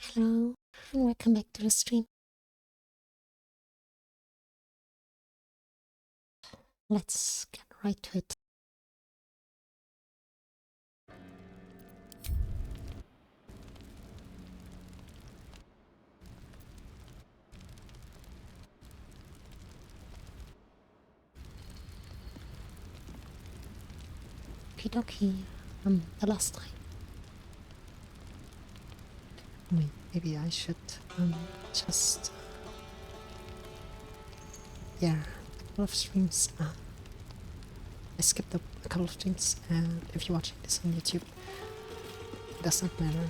Hello, and welcome back to the stream. Let's get right to it. Okie the last time. Wait, maybe I should just yeah, a couple of streams. I skipped a couple of streams, and if you're watching this on YouTube, it does not matter.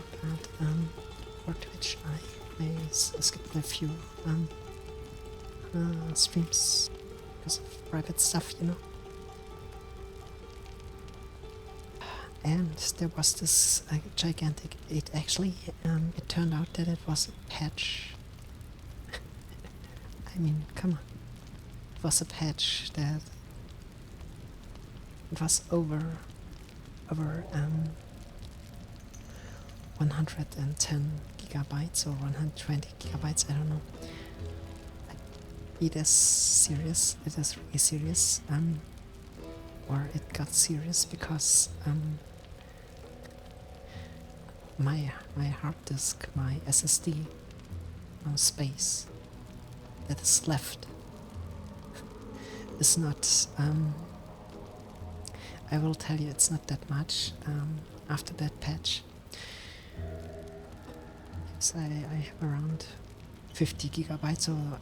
But for Twitch, I skipped a few streams because of private stuff, you know. And there was this gigantic. It actually, it turned out that it was a patch. I mean, come on. It was a patch that it was over 110 gigabytes or 120 gigabytes. I don't know. It is serious. It is really serious. Or it got serious because my hard disk, my SSD space that is left is not. I will tell you, it's not that much after that patch. So I have around 50 gigabytes or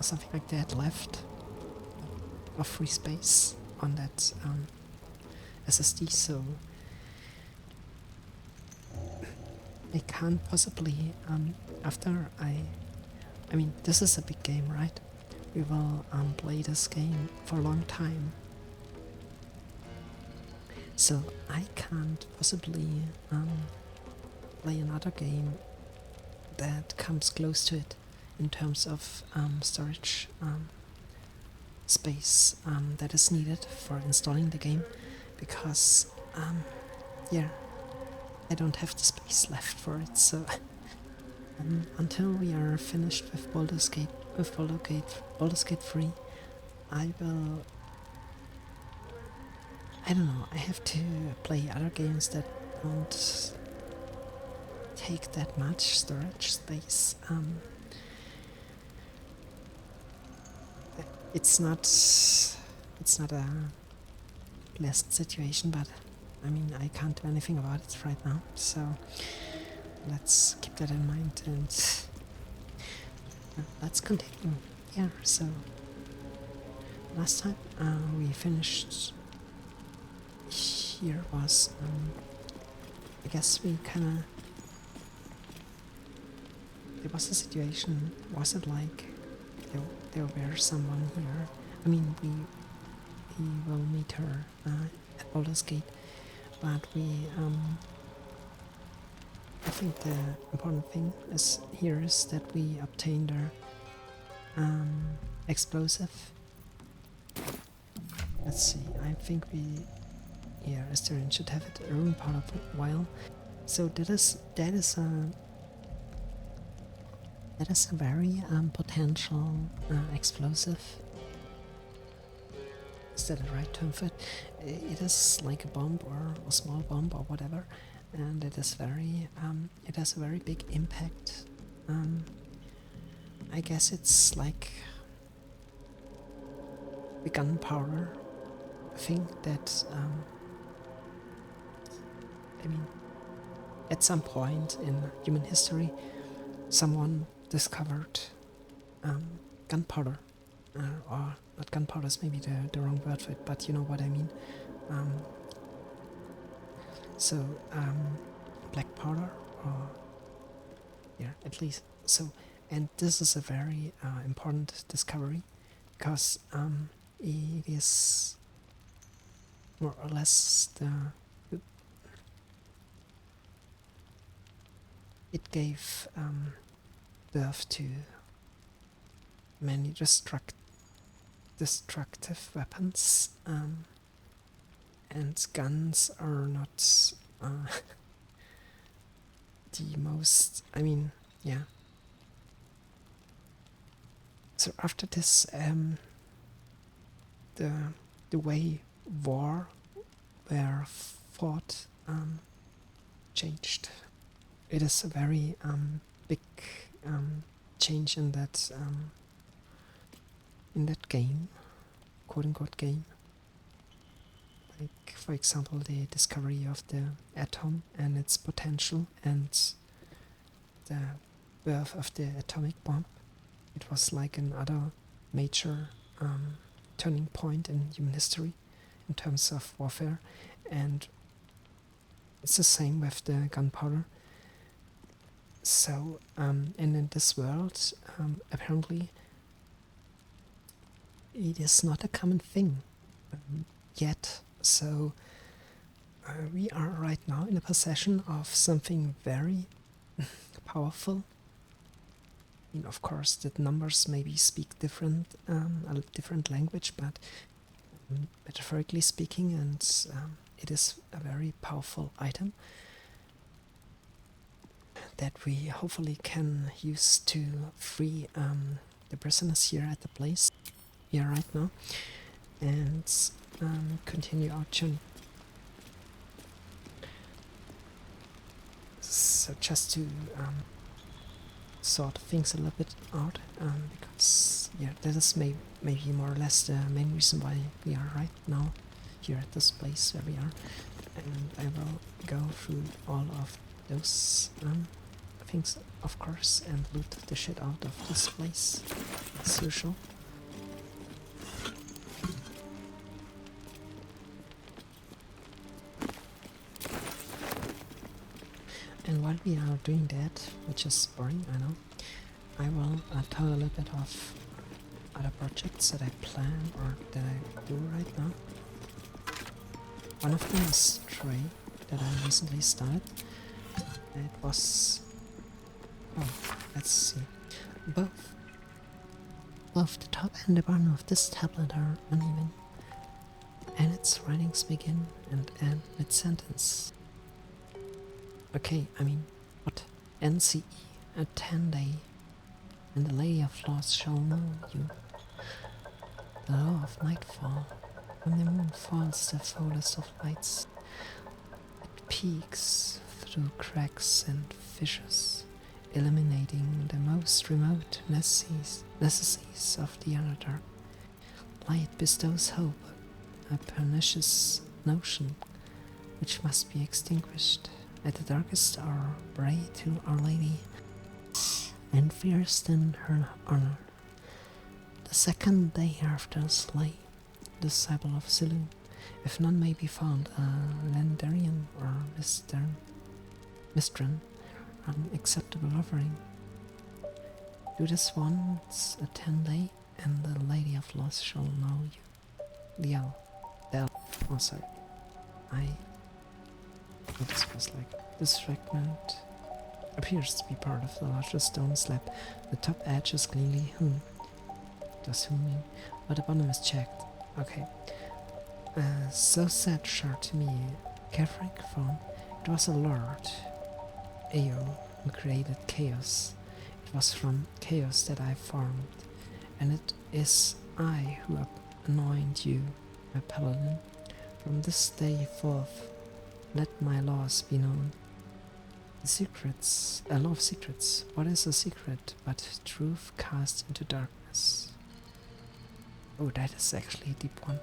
something like that left of free space on that SSD. So I can't possibly after I mean, this is a big game, right? We will play this game for a long time. So I can't possibly play another game that comes close to it in terms of storage space that is needed for installing the game, because yeah, I don't have the space left for it. So until we are finished with Baldur's Gate 3, I will. I don't know. I have to play other games that don't take that much storage space. It's not a blessed situation, but I mean, I can't do anything about it right now. So let's keep that in mind and let's continue. Yeah. So last time we finished. Here was I guess we kinda. There was a situation. Was it like there were someone here? I mean, we will meet her at Baldur's Gate, but I think the important thing is that we obtained our explosive. Let's see. I think yeah, Asterion should have it a rune powder for a while. So that is a very potential explosive. Is that the right term for it? It is like a bomb or a small bomb or whatever, and it is very it has a very big impact. I guess it's like the gunpowder thing that I mean, at some point in human history, someone discovered gunpowder, or not gunpowder is maybe the wrong word for it, but you know what I mean. So black powder, or yeah, at least so. And this is a very important discovery because it is more or less it gave birth to many destructive weapons, and guns are not the most, I mean, yeah. So after this, the way war were fought changed. It is a very big change in that game, quote unquote game. Like, for example, the discovery of the atom and its potential, and the birth of the atomic bomb. It was like another major turning point in human history in terms of warfare, and it's the same with the gunpowder. So, and in this world, apparently, it is not a common thing yet. So, we are right now in a possession of something very powerful. I mean, of course, the numbers maybe speak a different language, but metaphorically speaking, and it is a very powerful item that we hopefully can use to free the prisoners here at the place we are right now, and continue our journey. So just to sort things a little bit out, because yeah, that is maybe more or less the main reason why we are right now here at this place where we are, and I will go through all of those things, of course, and loot the shit out of this place as usual. And while we are doing that, which is boring, I know, I will tell a little bit of other projects that I plan or that I do right now. One of them is Stray, that I recently started. It was... oh, let's see. Both the top and the bottom of this tablet are uneven, and its writings begin and end mid-sentence. Okay, I mean, what? NCE, a 10-day, and the Lady of Laws shall know you. The law of nightfall, when the moon falls the fullest of lights, it peeks through cracks and fissures, eliminating the most remote necessities of the Underdark. Light bestows hope, a pernicious notion which must be extinguished. At the darkest hour, pray to Our Lady, and fearest in her honor. The second day after slay, disciple of Zilu, if none may be found, a Lendarian or Mistran, an acceptable offering. Do this once a 10-day, and the Lady of Loss shall know you. Oh, sorry. This was like, this fragment appears to be part of the larger stone slab. The top edge is cleanly hewn. Does hewn mean? But the bottom is checked. Okay. So said Shard to me, Kefrik from, it was a lord, Ao, who created chaos. It was from chaos that I formed, and it is I who anoint you, my paladin. From this day forth, let my laws be known. The secrets, a law of secrets. What is a secret but truth cast into darkness? Oh, that is actually a deep one.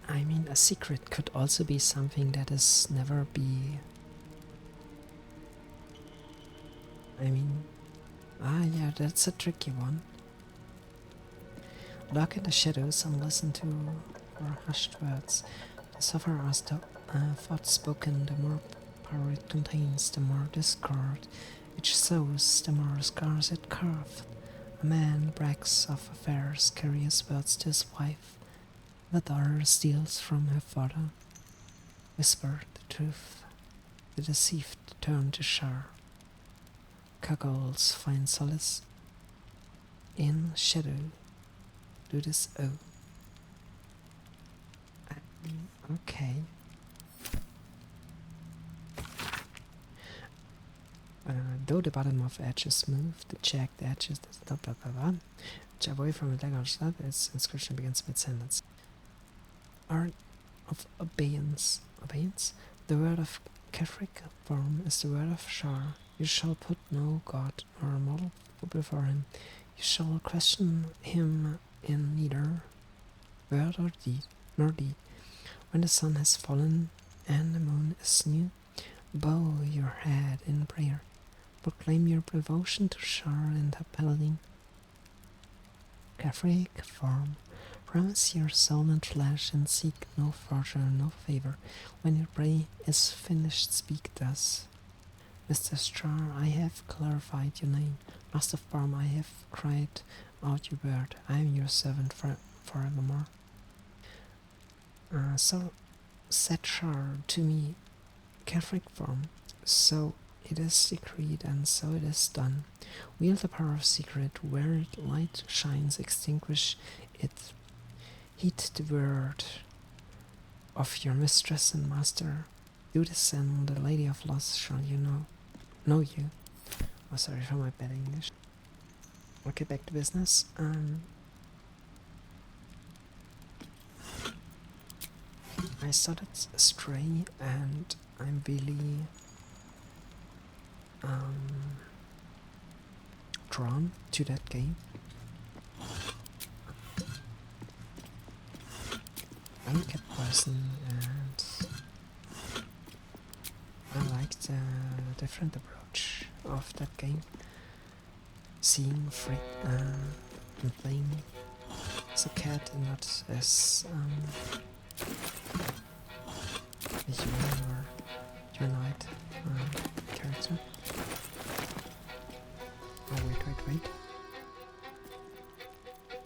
I mean, a secret could also be something that is never be... I mean... yeah, that's a tricky one. Lurk in the shadows and listen to her hushed words. The softer are thoughts spoken, the more power it contains, the more discord it sows, the more scars it carves. A man brags of affairs, carries words to his wife. The daughter steals from her father. Whisper the truth. The deceived turn to shar. Cuckolds find solace in shadow. Do this okay. Though the bottom of edge is smooth, the jagged edges, blah blah blah blah. Away from the leg that its inscription begins mid-sentence. Art of abeyance. Abeyance? The word of Catholic form is the word of Shar. You shall put no god or model before him. You shall question him in neither word or deed, nor deed. When the sun has fallen and the moon is new, bow your head in prayer. Proclaim your devotion to Shar and her paladin. Catholic form. Promise your soul and flesh and seek no fortune, no favor. When your prayer is finished, speak thus. Mr. Star, I have clarified your name. Master Form, I have cried out your word. I am your servant forevermore. So said Shar to me, Catholic Form. So it is decreed, and so it is done. Wield the power of secret, where light shines, extinguish it. Heed the word of your mistress and master. Do this, and the Lady of Loss shall know you. Oh, sorry for my bad English. Okay, back to business. I started Stray, and I'm really drawn to that game. I'm a cat person, and I like the different approach of that game. Seeing and playing as a cat and not as a human or humanoid character. Oh, wait.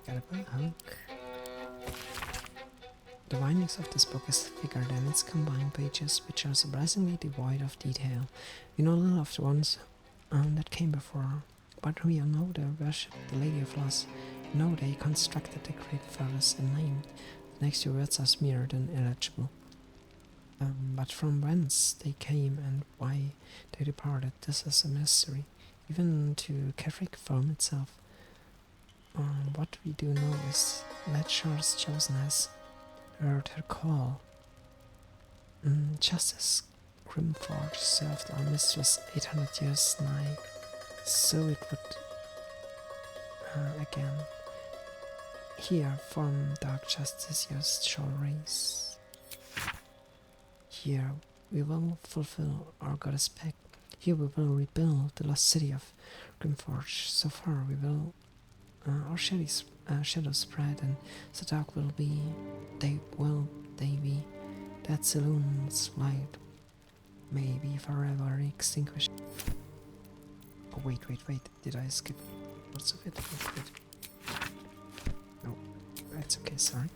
Got a bow hook. The bindings of this book is thicker than its combined pages, which are surprisingly devoid of detail. We know little of the ones that came before, but we all know they worshipped the Lady of Loss. We know they constructed the great palace and named. The next few words are smeared and illegible. But from whence they came and why they departed, this is a mystery, even to Catholic form itself. What we do know is that Charles Chosen has heard her call. Just as Grimforge served our mistress 800 years nigh, so it would again here from dark justiciars shall raise. Here we will fulfill our goddess pact. Here we will rebuild the lost city of Grimforge. So far we will our shadows spread, and the dark will be they be that saloon's light may be forever extinguished. Oh wait, did I skip parts of it? Wait. No, that's okay, sorry.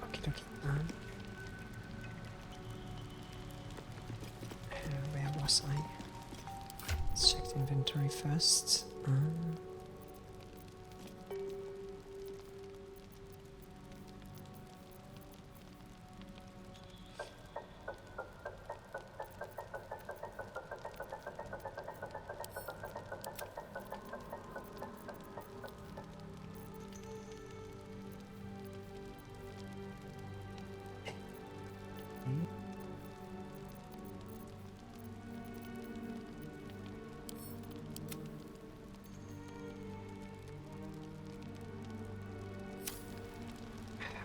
Okay. Where was I? Let's check the inventory first.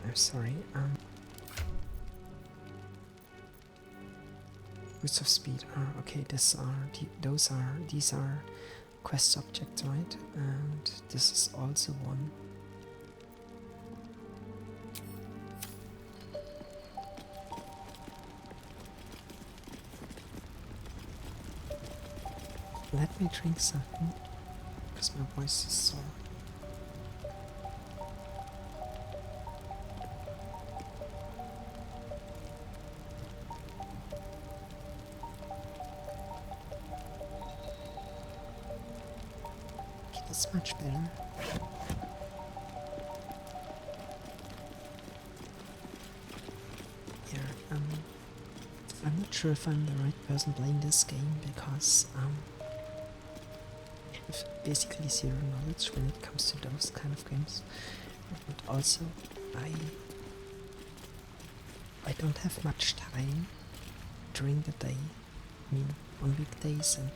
I'm sorry. Boosts of speed. Okay. These are quest objects, right? And this is also one. Let me drink something, because my voice is sore. Okay, that's much better. I'm not sure if I'm the right person playing this game because I have basically zero knowledge when it comes to those kind of games. But also, I don't have much time during the day, I mean on weekdays and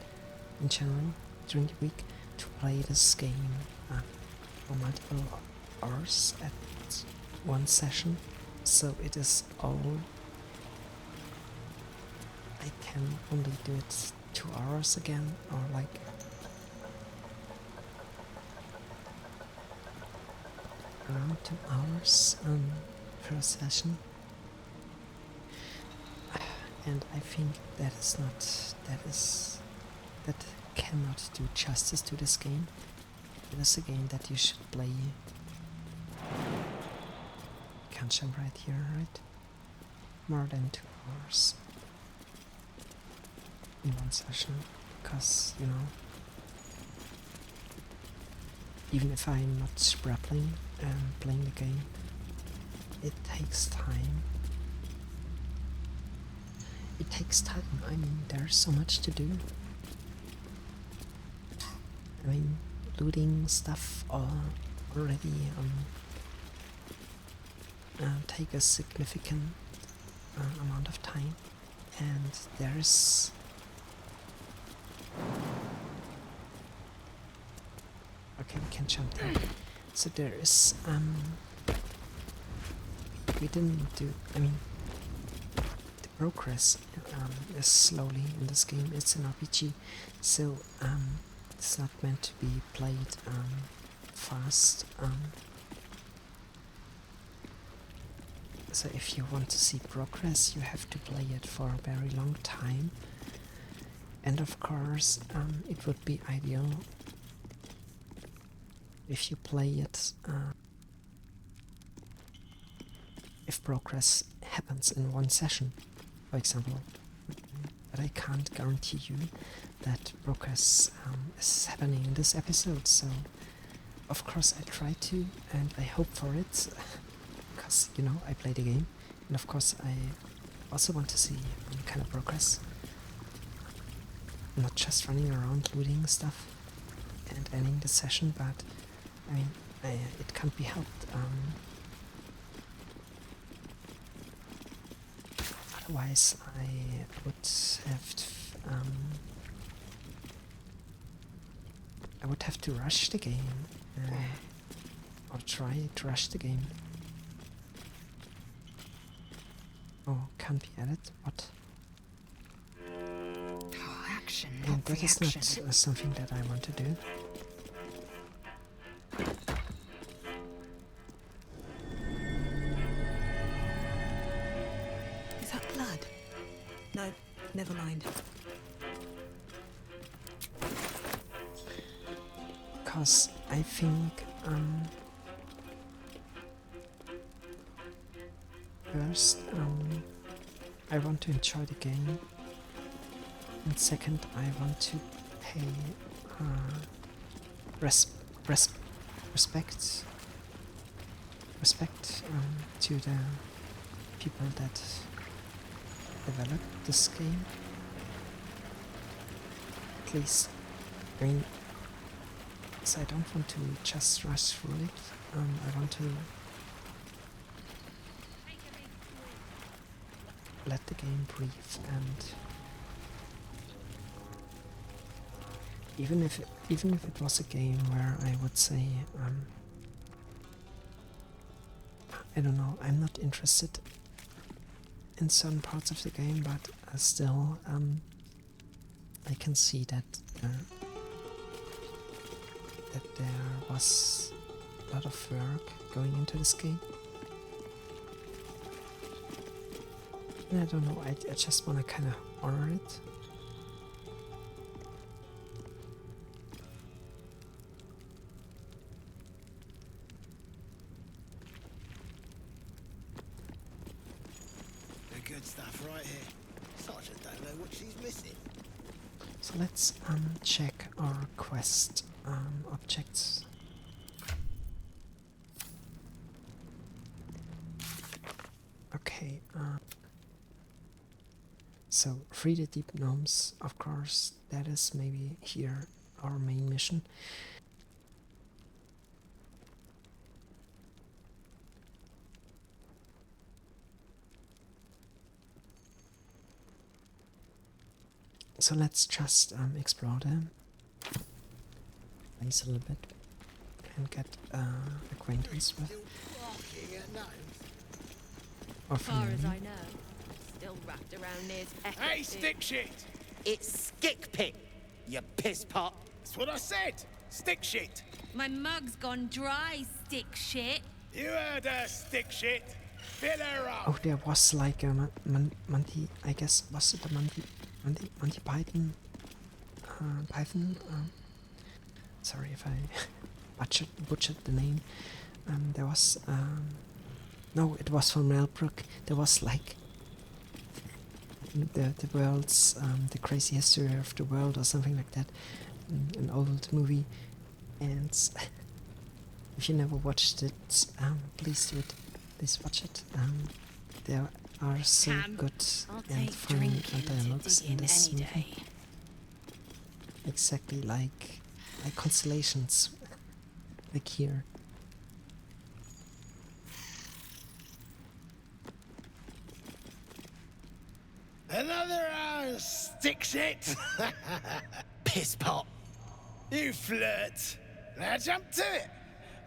in general during the week, to play this game for multiple hours at one session. So it is all, I can only do it 2 hours again, or like around 2 hours per session. And I think that is not, that cannot do justice to this game. It is a game that you should play. Can't jump right here, right? More than 2 hours in one session, because, you know, even if I'm not grappling and playing the game, it takes time. It takes time. I mean, there's so much to do. I mean, looting stuff already take a significant amount of time, and there's okay, we can jump there. So there is we didn't do, I mean, the progress is slowly in this game. It's an RPG, so it's not meant to be played fast. So if you want to see progress, you have to play it for a very long time. And of course, it would be ideal if you play it, if progress happens in one session, for example. But I can't guarantee you that progress is happening in this episode, so of course I try to, and I hope for it, because, you know, I play the game, and of course I also want to see kind of progress. Not just running around looting stuff and ending the session, but I mean, it can't be helped. Otherwise, I would have to, I would have to rush the game, or try to rush the game. Oh, can't be added. What? Action, And that is not something that I want to do. Is that blood? No, never mind. Because I think first I want to enjoy the game, and second I want to pay respect to the people that developed this game. At least, I mean, so I don't want to just rush through it. I want to let the game breathe, and even if it was a game where I would say I don't know, I'm not interested in certain parts of the game, but still I can see that that there was a lot of work going into this game. And I don't know, I just want to kind of honor it. The good stuff right here. Sergeant don't know what she's missing. So let's check our quest objects. Okay, So free the deep gnomes, of course, that is maybe here our main mission. So let's just explore them, place a little bit, and get acquaintance with. Barking at gnomes. Or As far as familiar. I know, still wrapped around near's Hey, stick shit! It's stick pit, you piss pot. That's what I said! Stick shit! My mug's gone dry, stick shit. You heard her, stick shit! Fill her up! Oh, there was like a Monty, I guess, was it a Monty Python? Python? Sorry if I butchered the name. There was, no, it was from Mel Brooks. There was like the world's, the crazy history of the world or something like that. An old movie. And if you never watched it, please do it. Please watch it. There are so Cam, good I'll and take funny drinking to dialogues dig in in this any movie. day. Exactly like constellations, like here. Another stick shit. Piss pot. You flirt. Now jump to it.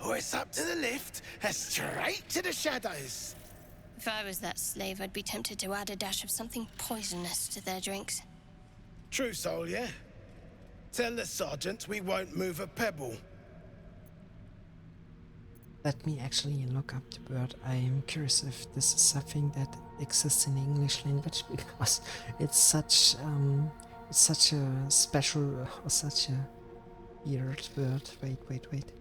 Or it's up to the lift and straight to the shadows. If I was that slave, I'd be tempted to add a dash of something poisonous to their drinks. True soul, yeah? Tell the sergeant we won't move a pebble. Let me actually look up the word. I am curious if this is something that exists in the English language because it's such a special or such a weird word. Wait.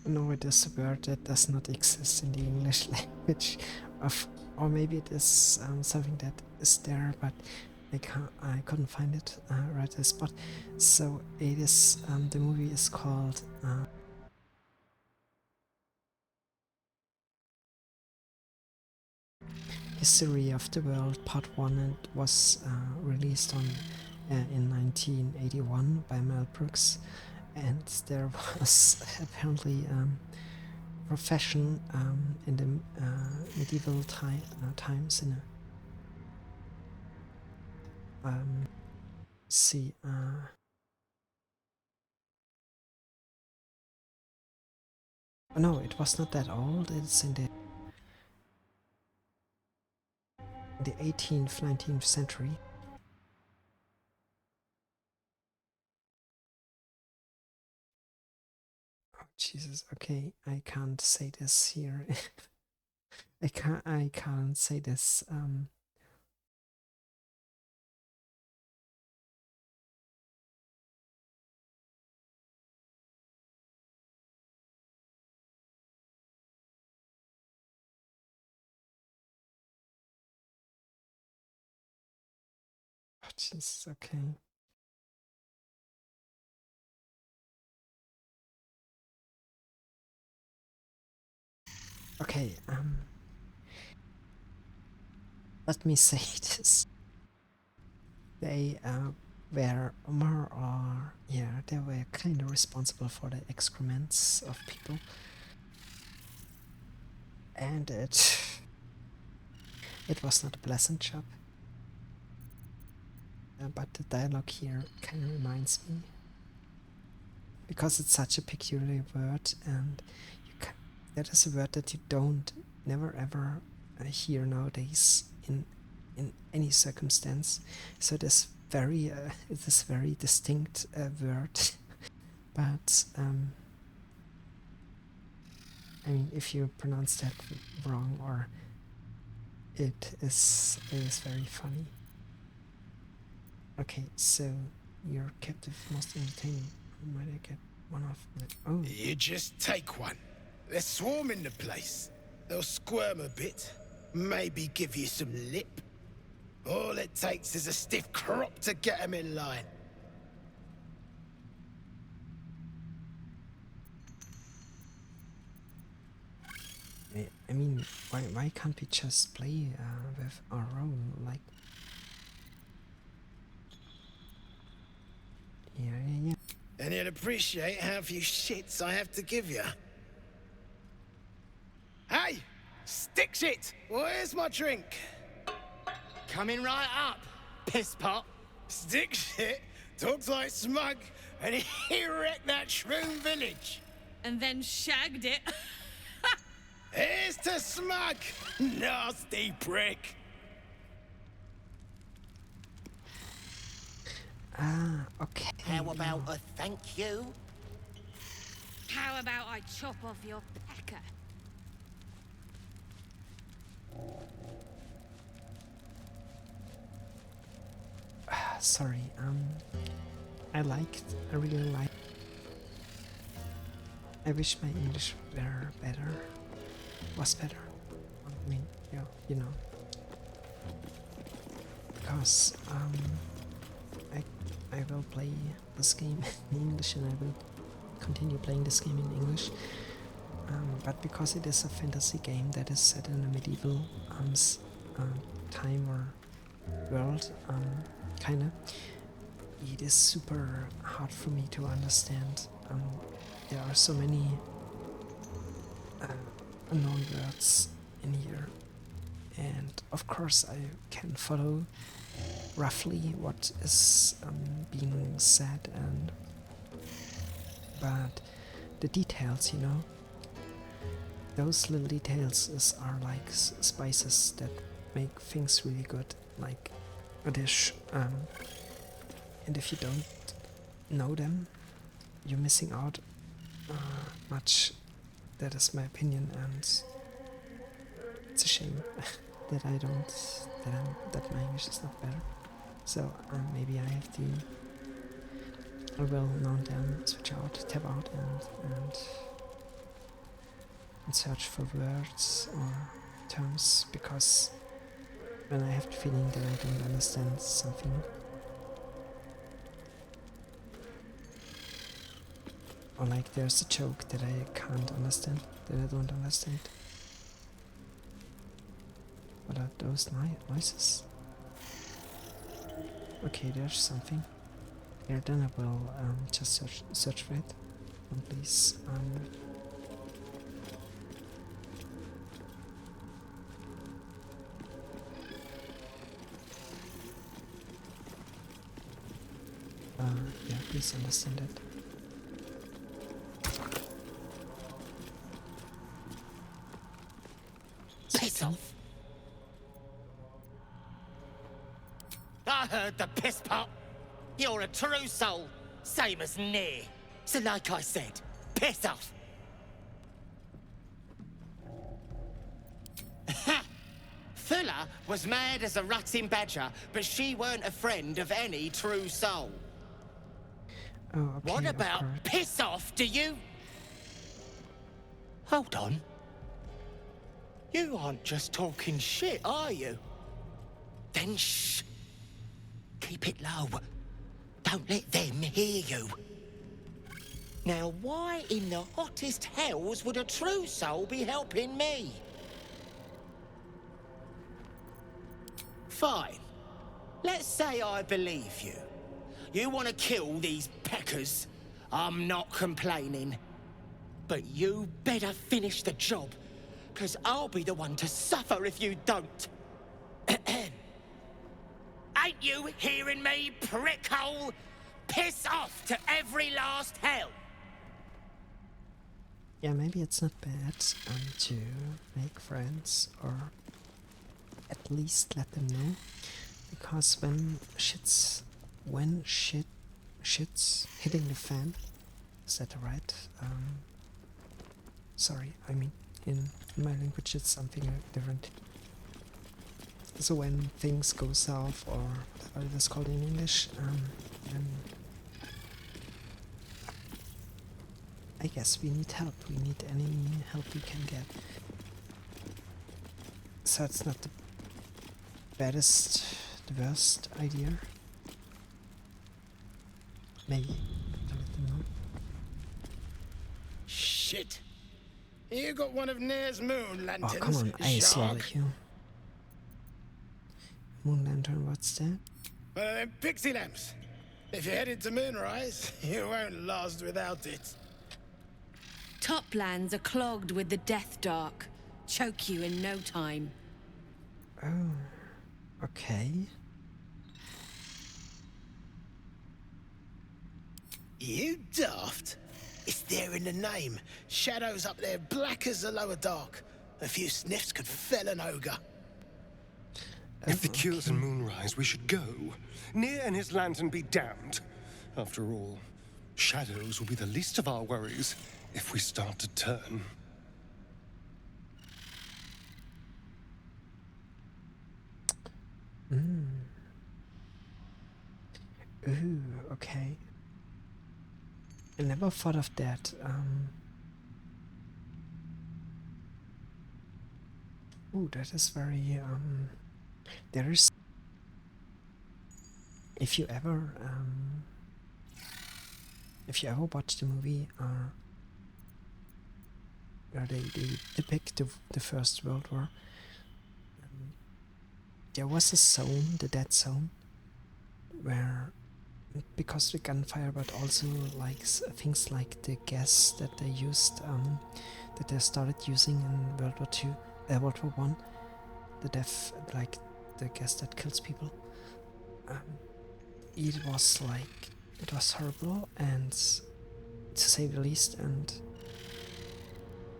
No, it is a word that does not exist in the English language, or maybe it is something that is there, but I couldn't find it right at the spot. So it is. The movie is called. History of the World Part 1 and was released in 1981 by Mel Brooks, and there was apparently profession in the medieval times in a see no, it was not that old. It's in the 18th 19th century. Oh Jesus, okay, I can't say this here. I can't say this Jeez, okay. Okay, let me say this. They were more or, yeah, they were kind of responsible for the excrements of people. And it was not a pleasant job. But the dialogue here kind of reminds me. Because it's such a peculiar word, and that is a word that you never ever hear nowadays in any circumstance. So it is very distinct word. But I mean, if you pronounce that wrong, or it is very funny. Okay, so your captive most entertaining. Might I get one off? Oh, You just take one. They're swarming the place. They'll squirm a bit, maybe give you some lip. All it takes is a stiff crop to get them in line. I mean, why can't we just play with our own, like? Yeah. And you'll appreciate how few shits I have to give you. Hey! Stick shit! Where's my drink? Coming right up, piss pot. Stick shit talks like smug, and he wrecked that shroom village. And then shagged it. Here's to smug, nasty prick. Okay. How about a thank you? How about I chop off your pecker? Sorry, I really liked. I wish my English was better. I mean, yeah, you know. Because, I will play this game in English, and I will continue playing this game in English. But because it is a fantasy game that is set in a medieval time or world, kinda, it is super hard for me to understand. There are so many unknown words in here, and of course I can follow roughly what is being said, but the details, you know, those little details are like spices that make things really good, like a dish, and if you don't know them, you're missing out much. That is my opinion, and it's a shame that that my English is not better. So maybe I will now and then switch out, tab out, and search for words or terms, because when I have the feeling that I don't understand something, or like there's a joke that I can't understand, that I don't understand. What are those noises? Okay, there's something. Here, then I will just search for it. And please, yeah, please understand it. Piss off. I heard the piss pot. You're a true soul, same as near. So like I said, piss off. Ha! Fuller was mad as a rutting badger, but she weren't a friend of any true soul. Oh, okay. What about piss off, do you? Hold on. You aren't just talking shit, are you? Then shh. keep it low. Don't let them hear you. Now, why in the hottest hells would a true soul be helping me? Fine. Let's say I believe you. You want to kill these peckers. I'm not complaining. But you better finish the job, because I'll be the one to suffer if you don't. Ain't you hearing me, prickhole? Piss off to every last hell! Yeah, maybe it's not bad to make friends, or at least let them know, because shit's hitting the fan. Is that right? Sorry, I mean in my language it's something different. So when things go south, or what it is called in English, then I guess we need help. We need any help we can get. So it's not the worst idea. Maybe. I'll let them know. Shit. You got one of Nair's moon lanterns. Oh, come on, I Shark. slaughtered you. Moon lantern, what's that? Pixie lamps. If you're headed to Moonrise, you won't last without it. Toplands are clogged with the death dark. Choke you in no time. Oh, okay. You daft. It's there in the name. Shadows up there black as the lower dark. A few sniffs could fell an ogre. If the cure's in Moonrise, we should go. Near and his lantern be damned. After all, shadows will be the least of our worries if we start to turn. Ooh, okay. I never thought of that. Ooh, that is very, there's... If you ever watch the movie, where they depict the First World War, there was a zone, the dead zone, where, because the gunfire, but also like things like the gas that they used, that they started using in World War One, the death, like the gas that kills people. It was horrible, and to say the least, and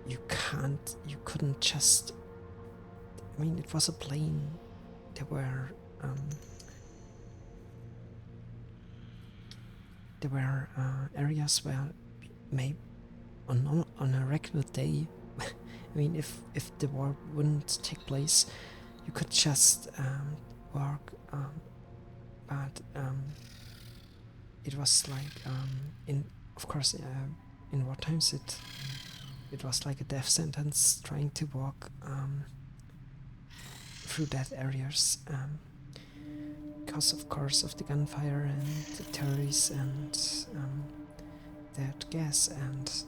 you couldn't just, I mean, it was a plane. There were areas where maybe on a regular day, I mean, if the war wouldn't take place, you could just walk, but it was like of course in war times it was like a death sentence trying to walk through that areas, because of course of the gunfire and the terrorists and that gas, and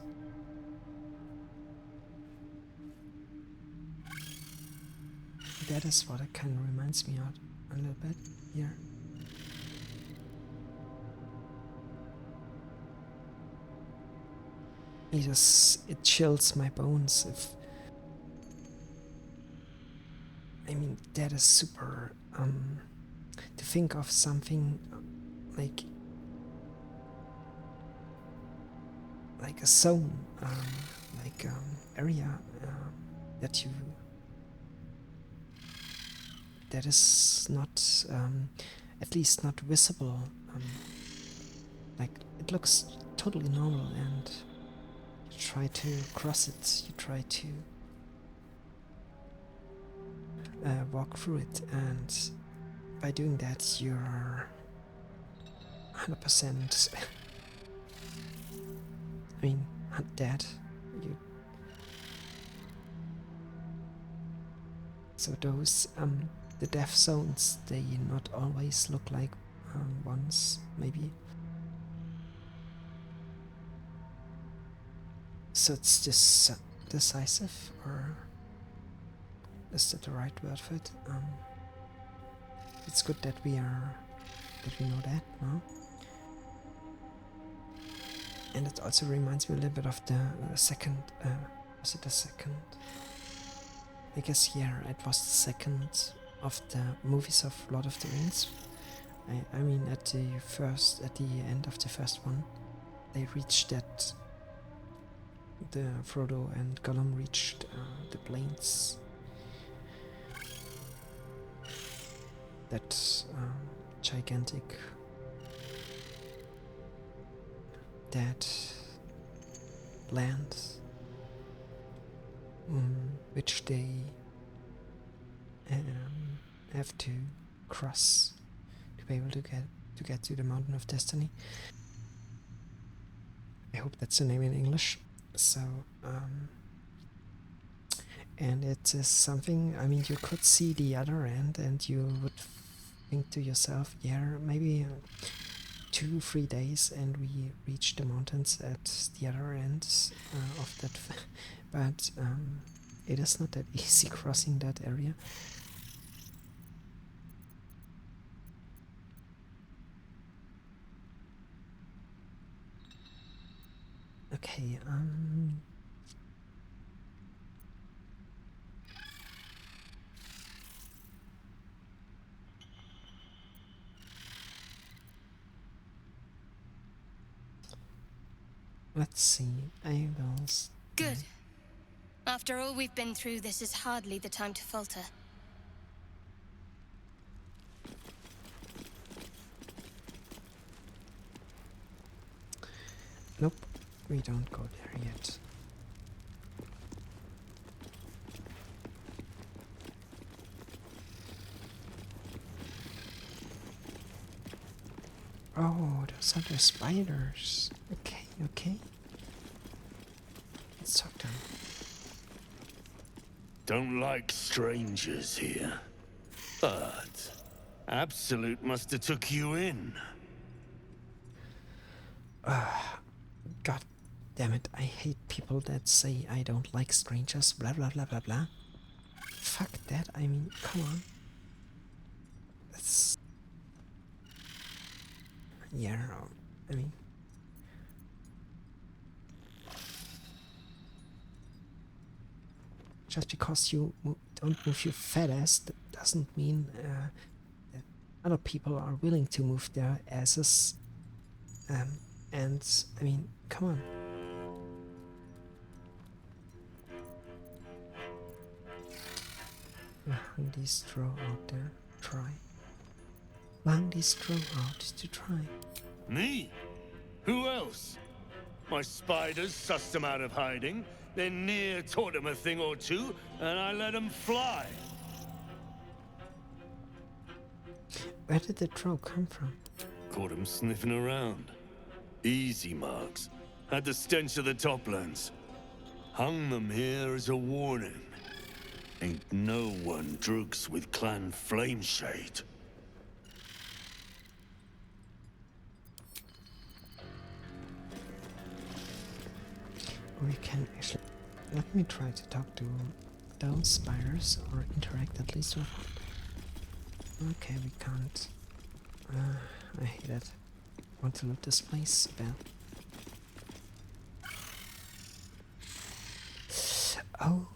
that is what it kind of reminds me of a little bit here. It chills my bones. I mean, that is super, to think of something like a zone, like area that is not, at least not visible, like it looks totally normal, and you try to cross it, you try to walk through it, and by doing that you're 100% I mean, not dead. So those the death zones, they not always look like once, maybe. So it's just decisive, or is that the right word for it? It's good that we know that now. And it also reminds me a little bit of the second, was it the second? I guess, yeah, it was the second of the movies of Lord of the Rings. I mean, at the end of the first one, they reached that, Frodo and Gollum reached the plains. That gigantic, dead land, which they have to cross to be able to get to the Mountain of Destiny. I hope that's the name in English. So, and it is something, I mean, you could see the other end and you would think to yourself, yeah, maybe 2-3 days and we reach the mountains at the other end of that. But it is not that easy crossing that area. Okay, let's see. I will. Good. After all we've been through, this is hardly the time to falter. Nope, we don't go there yet. Oh, those are the spiders. Okay, okay. Let's talk to them. Don't like strangers here. But Absolute must have took you in. God damn it, I hate people that say I don't like strangers, blah blah blah blah blah. Fuck that, I mean, come on. That's... yeah, I mean... just because you don't move your fat ass, that doesn't mean that other people are willing to move their asses. And, I mean, come on. Hang this straw out there, try. Hang this straw out to try. Me? Who else? My spiders sussed them out of hiding, then Near taught them a thing or two, and I let them fly. Where did the draw come from? Caught them sniffing around. Easy marks. Had the stench of the Toplands. Hung them here as a warning. Ain't no one drugs with Clan Flameshade. We can actually... let me try to talk to those spiders, or interact at least with them. Okay, we can't. I hate it. Want to loot this place bad. Oh,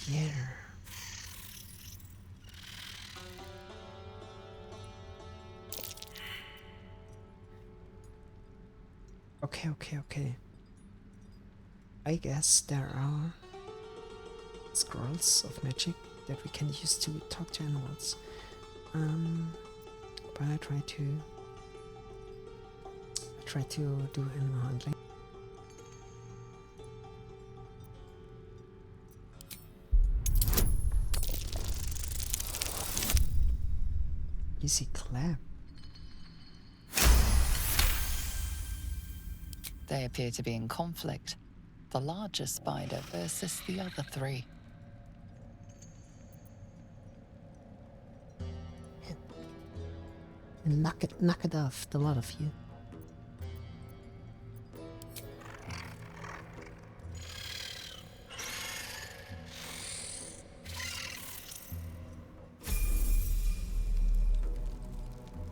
yeah. Okay. I guess there are scrolls of magic that we can use to talk to animals. But I try to do animal handling. Easy clap. They appear to be in conflict. The larger spider versus the other three. and knock it off, the lot of you.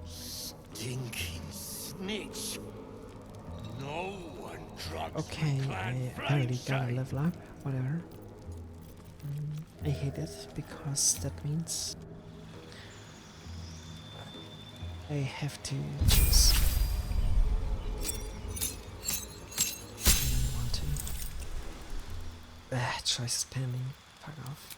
Stinking snitch. No one drugs Okay, I apparently got a level up, whatever. I hate it because that means I have to choose. I don't want to. Choice is pending. Fuck off.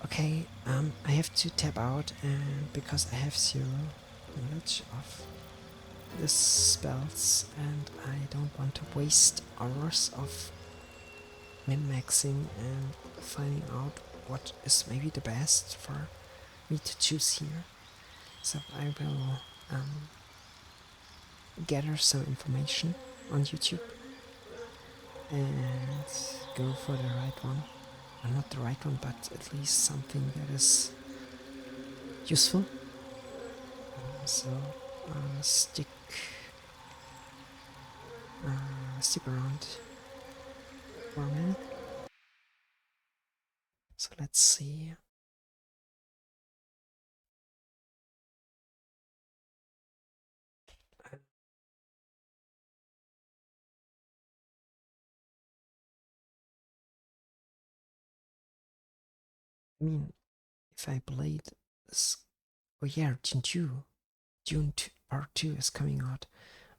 Okay, I have to tap out, and because I have 0 knowledge of the spells, and I don't want to waste hours of min-maxing and finding out what is maybe the best for me to choose here. So I will gather some information on YouTube and go for the right one. Well, not the right one, but at least something that is useful. So stick around for a minute. So let's see. I mean, if I played this, oh yeah, Dune 2, Part 2 is coming out.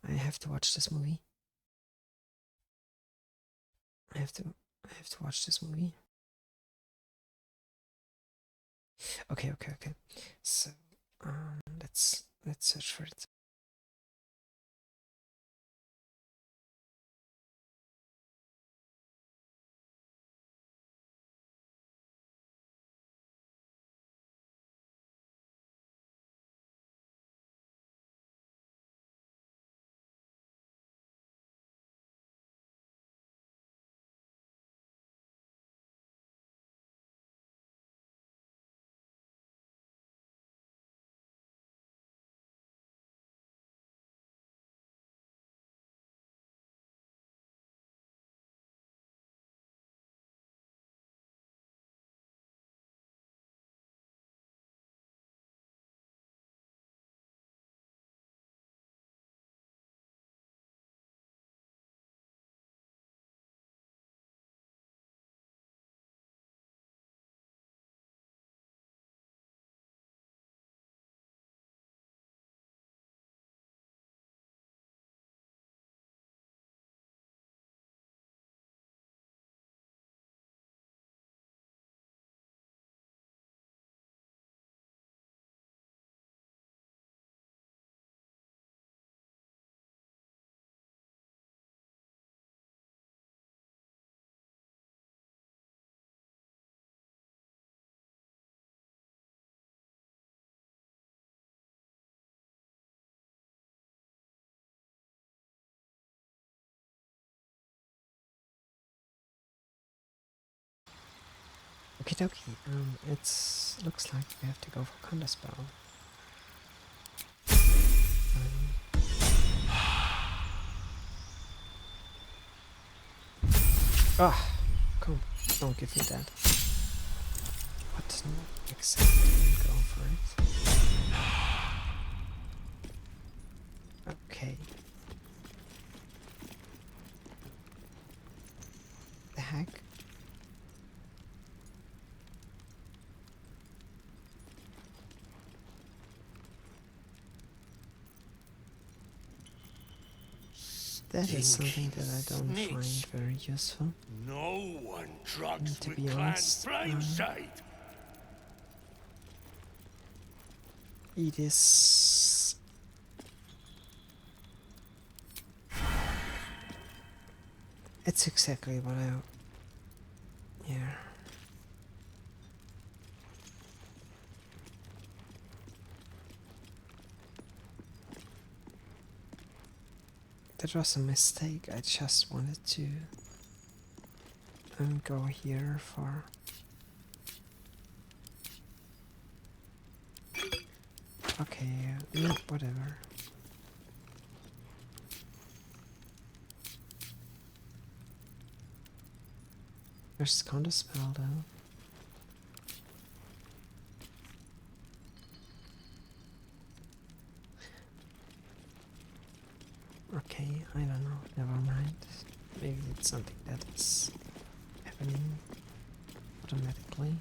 I have to watch this movie. I have to watch this movie. Okay. So let's search for it. Okie dokie. It looks like we have to go for counterspell. Come, don't give me that. What? Exactly, go for it. Okay. The heck? That is something that I don't find very useful. No one drugs to with be honest, Blindsight. It is. It's exactly what I. Yeah. That was a mistake. I just wanted to go here for Okay, no, whatever. There's counter spell though. Okay, I don't know, never mind. Maybe it's something that is happening automatically.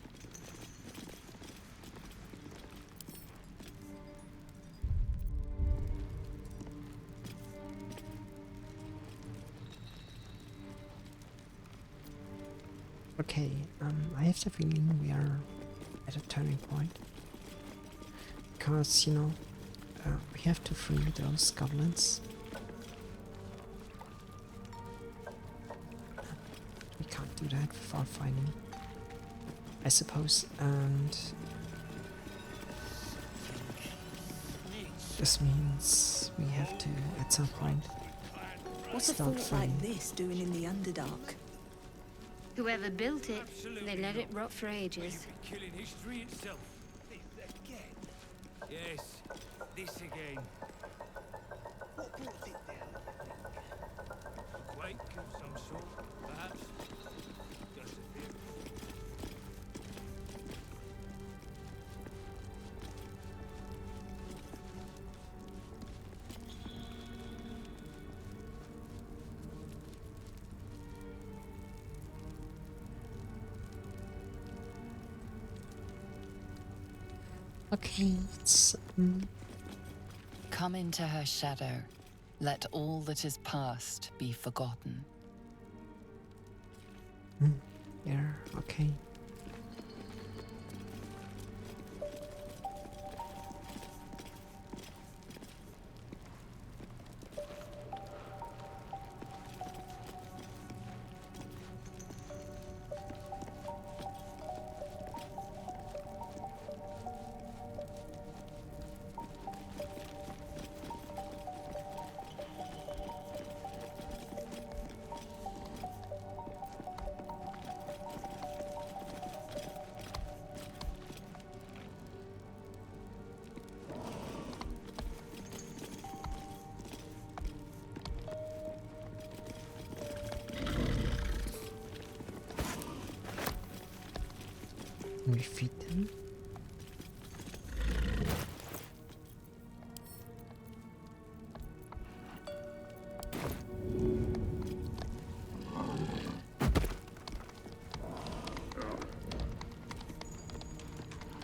Okay, I have the feeling we are at a turning point. Because, you know, we have to free those goblins. We can't do that without fighting, I suppose, and this means we have to, at some point, What's a start fort fighting. like this doing in the Underdark? Whoever built it, they let it rot for ages. Killing history itself. This again? Yes, this again. What brought it down? A quake of some sort, perhaps? Just a theory. Okay, it's Come into her shadow. Let all that is past be forgotten. yeah, okay. We feed them.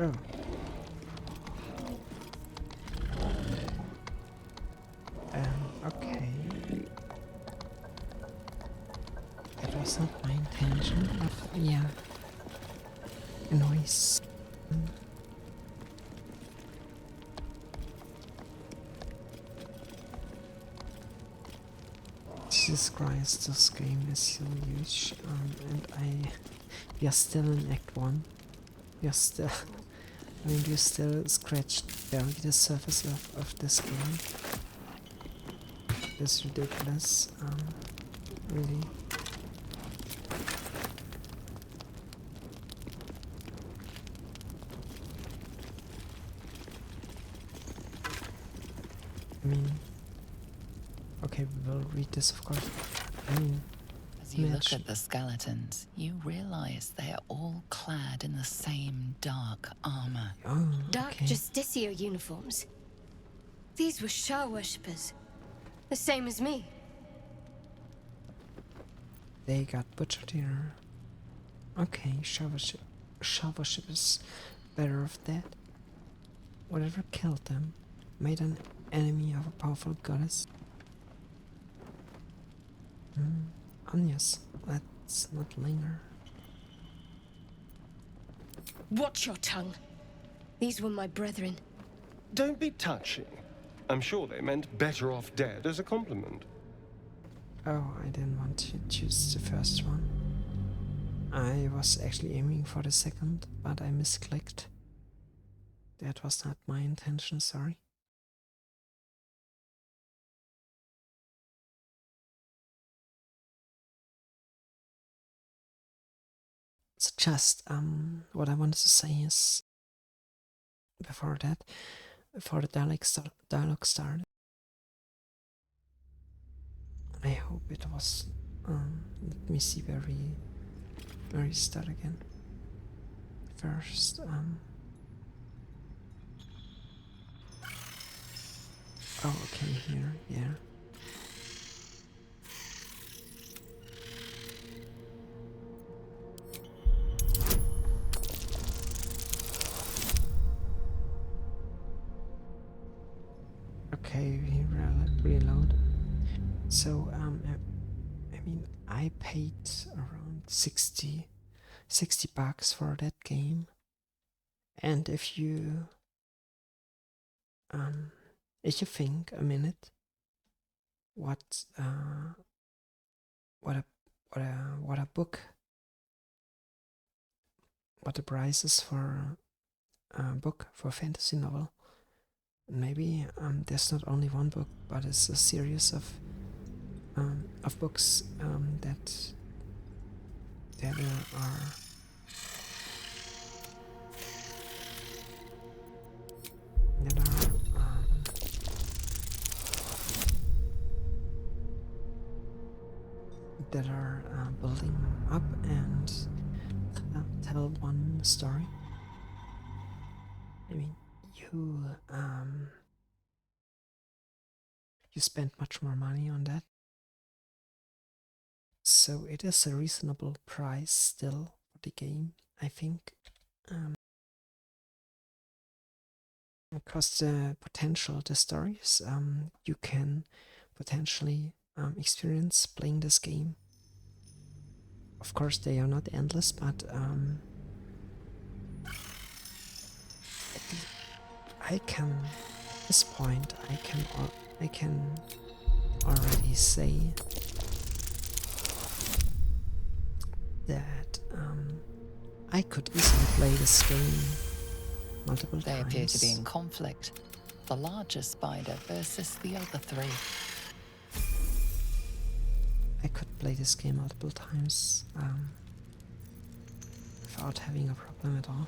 Oh. Okay. That was not my intention, but yeah. A noise. Jesus Christ, this game is so huge, and we are still in Act 1. We are still, I mean, we still scratched barely the surface of this game. It's ridiculous, really. I mean, okay, we will read this, of course. I mean, As you look at the skeletons, you realize they are all clad in the same dark armor. oh, Dark okay. Justicia uniforms. These were Shah worshippers. The same as me. They got butchered here. Okay, Shah worship is better off dead. Whatever killed them made an enemy of a powerful goddess. Yes, let's not linger. Watch your tongue. These were my brethren. Don't be touchy. I'm sure they meant better off dead as a compliment. Oh, I didn't want to choose the first one. I was actually aiming for the second, but I misclicked. That was not my intention, sorry. So just, what I wanted to say is, before that, before the dialogue started. I hope it was. Let me see where we start again. First, oh, okay, here, yeah. Okay, we reload. So, I mean, I paid around 60 bucks for that game. And if you think a minute what a book, what the price is for a book, for a fantasy novel, maybe there's not only one book, but it's a series of books that are building up and tell one story. I mean, you spend much more money on that, so it is a reasonable price still for the game, I think. Because the potential, the stories you can potentially experience playing this game. Of course, they are not endless, but I can, at this point, I can already say that I could easily play this game multiple times. They appear to be in conflict. The larger spider versus the other three. I could play this game multiple times without having a problem at all.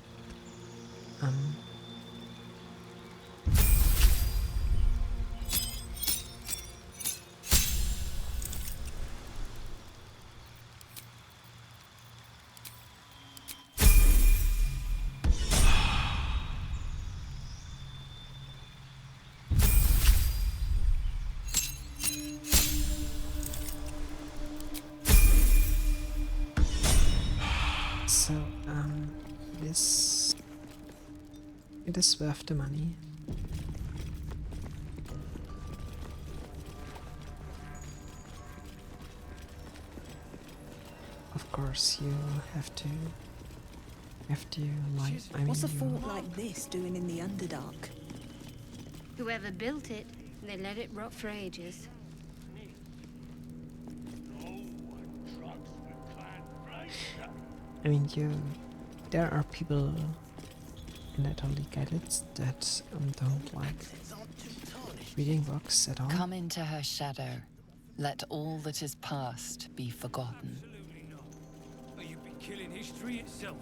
So, it is worth the money. Of course, you have to like. I mean, What's a fort like this doing in the Underdark? Whoever built it, they let it rot for ages. I mean, there are people, and I totally get it, that don't like reading books at all. Come into her shadow. Let all that is past be forgotten. Absolutely not. Or you'd be killing history itself.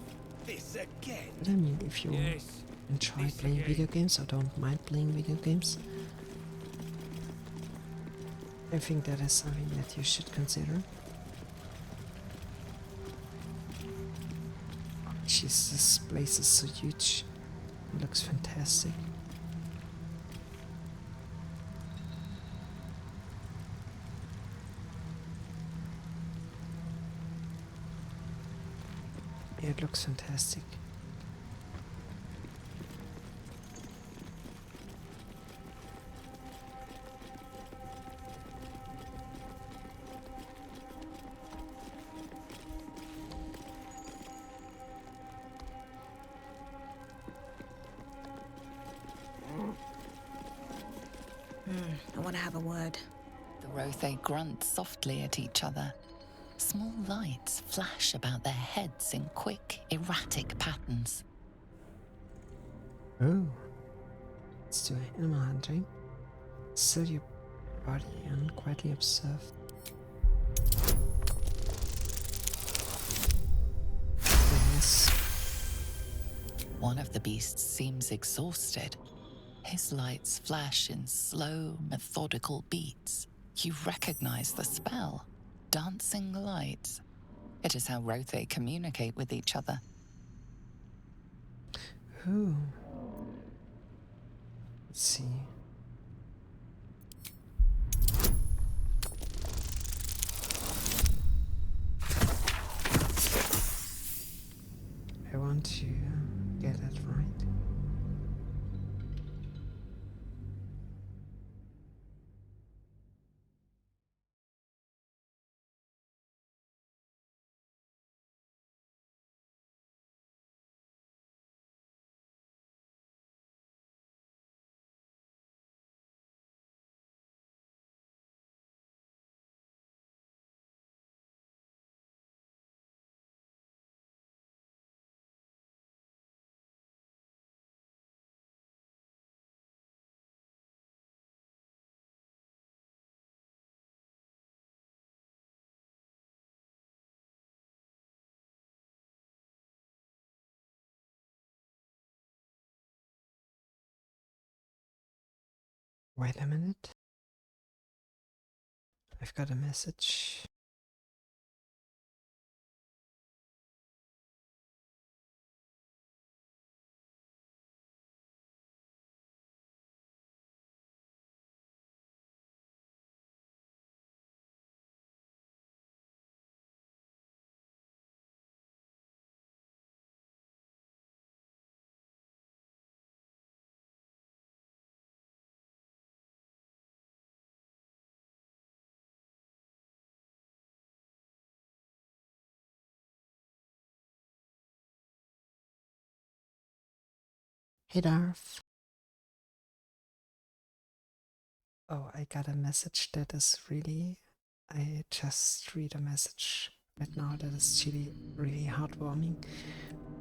This again. But I mean, if you Yes. enjoy This playing again. video games or don't mind playing video games, I think that is something that you should consider. Jeez, this place is so huge. It looks fantastic. Yeah, it looks fantastic. I want to have a word. The Rothe grunt softly at each other. Small lights flash about their heads in quick, erratic patterns. Oh. Let's do animal hunting. Set your body and quietly observe. Yes. One of the beasts seems exhausted. His lights flash in slow, methodical beats. You recognize the spell. Dancing lights. It is how Rothe communicate with each other. Ooh. Let's see. I want to get it right. Wait a minute. I've got a message. Hey Darth. Oh, I got a message that is really... I just read a message right now that is really heartwarming.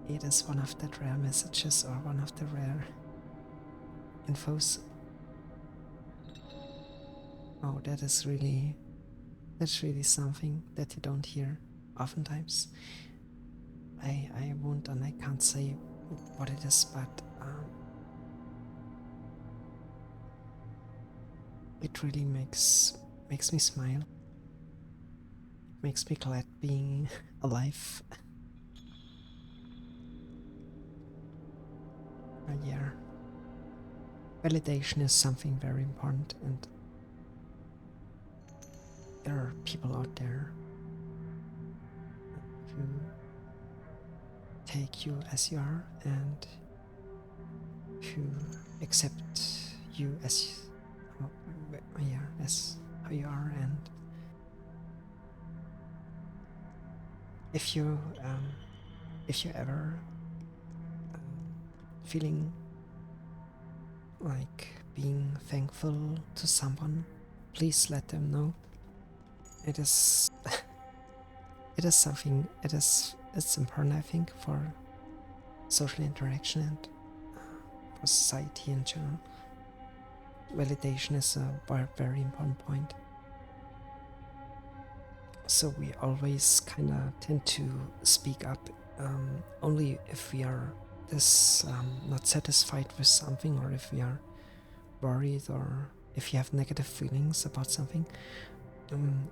It is one of the rare messages or one of the rare infos. Oh, that's really something that you don't hear oftentimes. I won't and I can't say what it is, but it really makes me smile. Makes me glad being alive. Yeah. Validation is something very important, and there are people out there who take you as you are and who accept you as as how you are. And if you ever feeling like being thankful to someone, please let them know. It is it is something, it's important, I think, for social interaction and for society in general. Validation is a very important point. So we always kind of tend to speak up only if we are not satisfied with something, or if we are worried, or if you have negative feelings about something.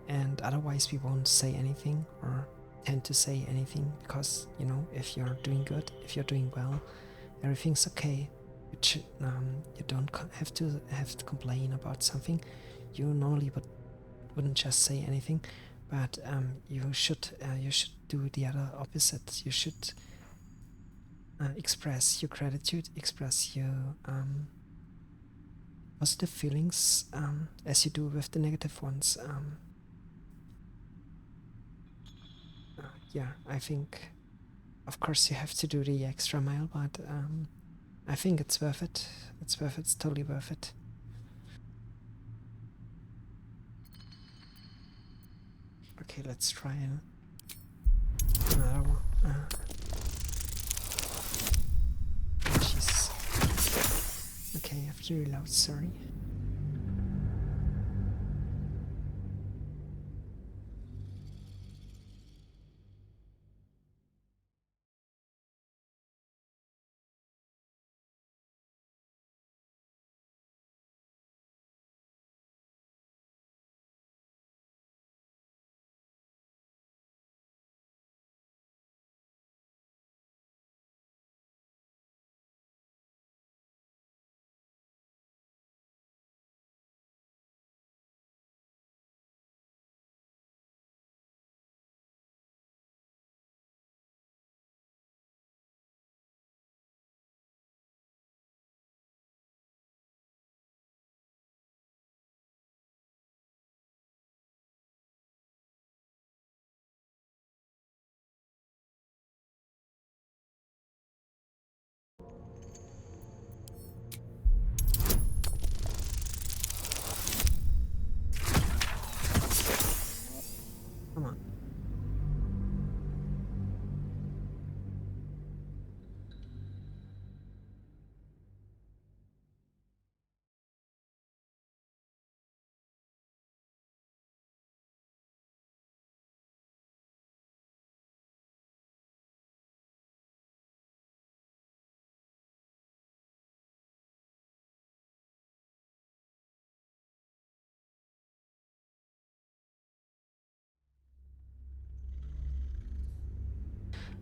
And otherwise we won't say anything or tend to say anything, because, you know, if you're doing good, if you're doing well, everything's okay. You don't have to complain about something. You normally wouldn't just say anything, but you should do the other opposite. You should express your gratitude, express your positive feelings, as you do with the negative ones. Yeah, I think, of course, you have to do the extra mile, but I think it's worth it. It's worth it. It's totally worth it. Okay, let's try another one. Jeez. Okay, I have to reload, sorry.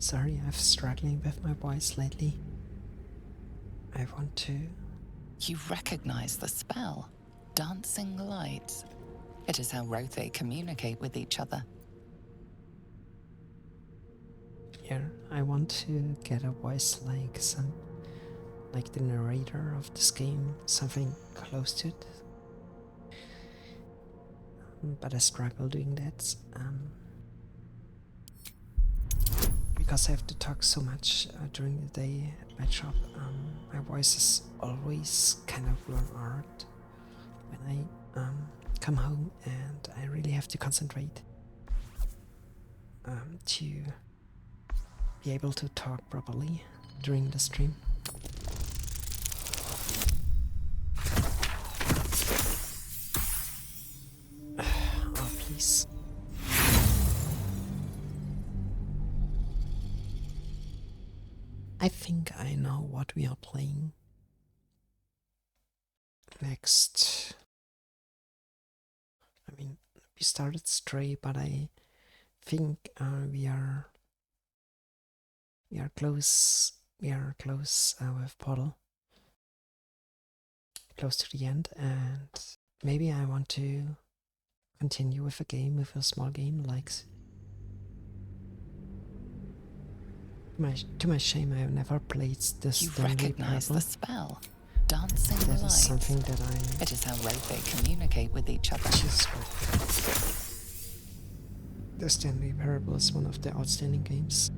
Sorry, I'm struggling with my voice lately. I want to... You recognize the spell. Dancing lights. It is how Rothe communicate with each other. Yeah, I want to get a voice like the narrator of this game, something close to it. But I struggle doing that. Because I have to talk so much during the day at my job. My voice is always kind of run out when I come home, and I really have to concentrate to be able to talk properly during the stream. Oh, please. I think I know what we are playing next. I mean, we started Stray, but I think we are close. We are close with Portal, close to the end, and maybe I want to continue with a game, with a small game like. To my shame, I have never played this. You recognize the spell. Dancing that lights. Is something that I. It is how Rothe communicate with each other. The Stanley Parable is one of the outstanding games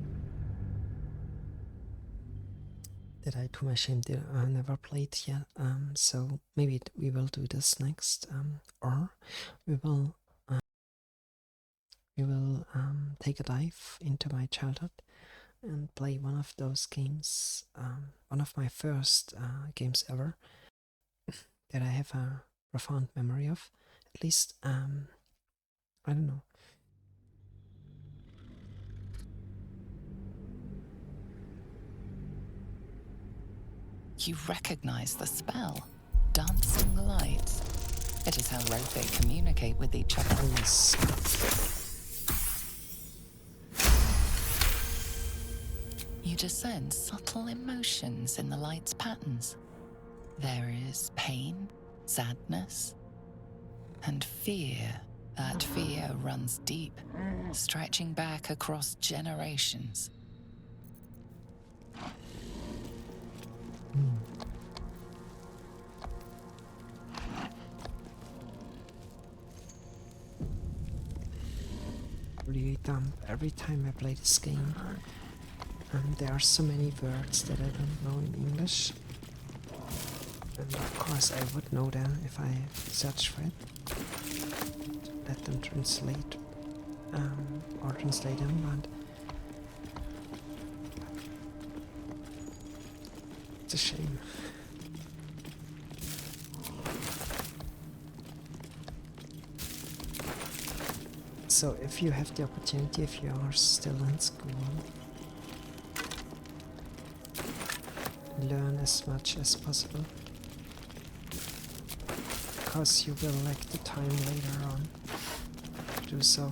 that I, to my shame, never played yet. So maybe we will do this next, or we will take a dive into my childhood and play one of those games, one of my first games ever that I have a profound memory of. At least, I don't know. You recognize the spell. Dancing lights. It is how Rothe communicate with each other. Yes. You discern subtle emotions in the light's patterns. There is pain, sadness, and fear. That fear runs deep, stretching back across generations. Really dumb every time I play this game. There are so many words that I don't know in English. And of course I would know them if I search for it. Let them translate or translate them, but it's a shame. So if you have the opportunity, if you are still in school, learn as much as possible, because you will lack the time later on to do so.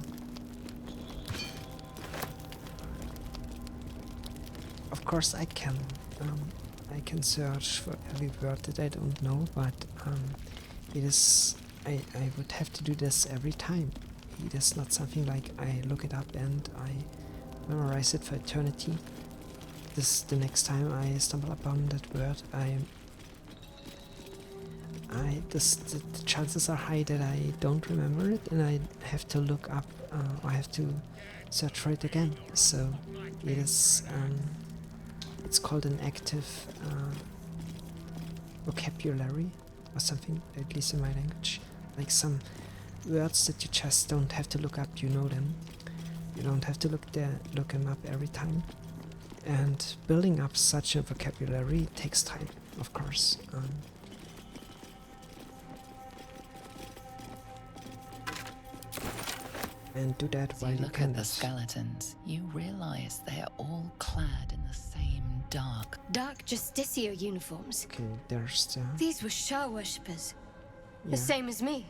Of course I can search for every word that I don't know, but it is I would have to do this every time. It is not something like I look it up and I memorize it for eternity. The next time I stumble upon that word, the chances are high that I don't remember it, and I have to look up, or I have to search for it again. So it is, it's called an active vocabulary or something, at least in my language. Like some words that you just don't have to look up, you know them. You don't have to look them up every time. And building up such a vocabulary takes time, of course. And do that while you look can. At the skeletons, you realize they are all clad in the same dark Justicia uniforms. Okay, there's the... These were Shah worshippers. Yeah. The same as me.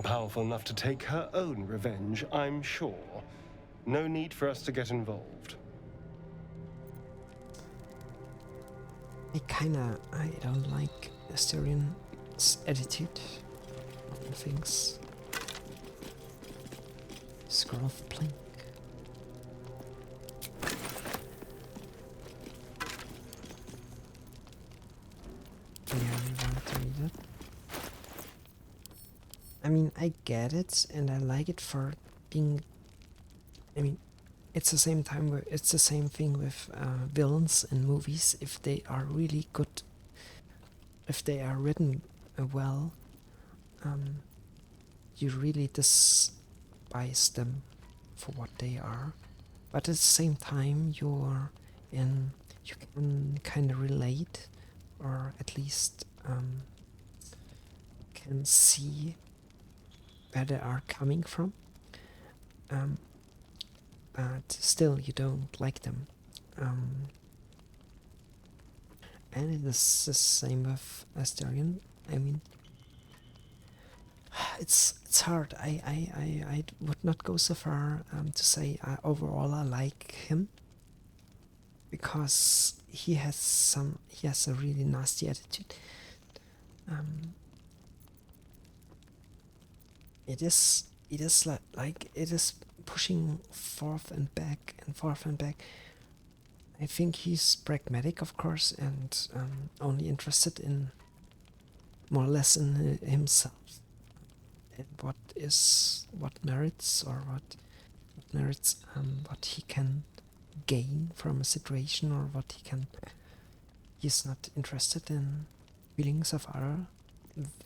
Powerful enough to take her own revenge, I'm sure. No need for us to get involved. I don't like Asterian's attitude on things. Scroll of Plink. Yeah, I want to read it. I mean, I get it, and I like it for being. I mean, it's the same time. It's the same thing with villains in movies. If they are really good, if they are written well, you really despise them for what they are. But at the same time, you can kind of relate, or at least can see where they are coming from. But still, you don't like them. And it is the same with Asterion. I mean, it's hard. I would not go so far to say overall I like him, because he has a really nasty attitude. It is like it is pushing forth and back and forth and back. I think he's pragmatic, of course, and only interested in more or less in himself and what merits what he can gain from a situation, or what he can. He's not interested in feelings of other,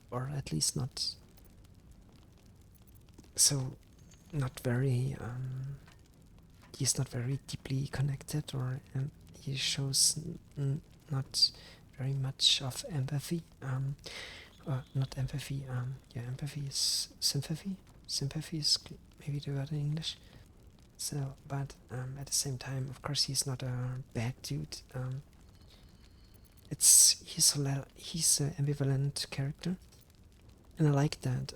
or at least not. So, not very. He's not very deeply connected, or he shows not very much of empathy. Not empathy. Yeah, empathy is sympathy. Sympathy is maybe the word in English. So, but at the same time, of course, he's not a bad dude. He's an ambivalent character, and I like that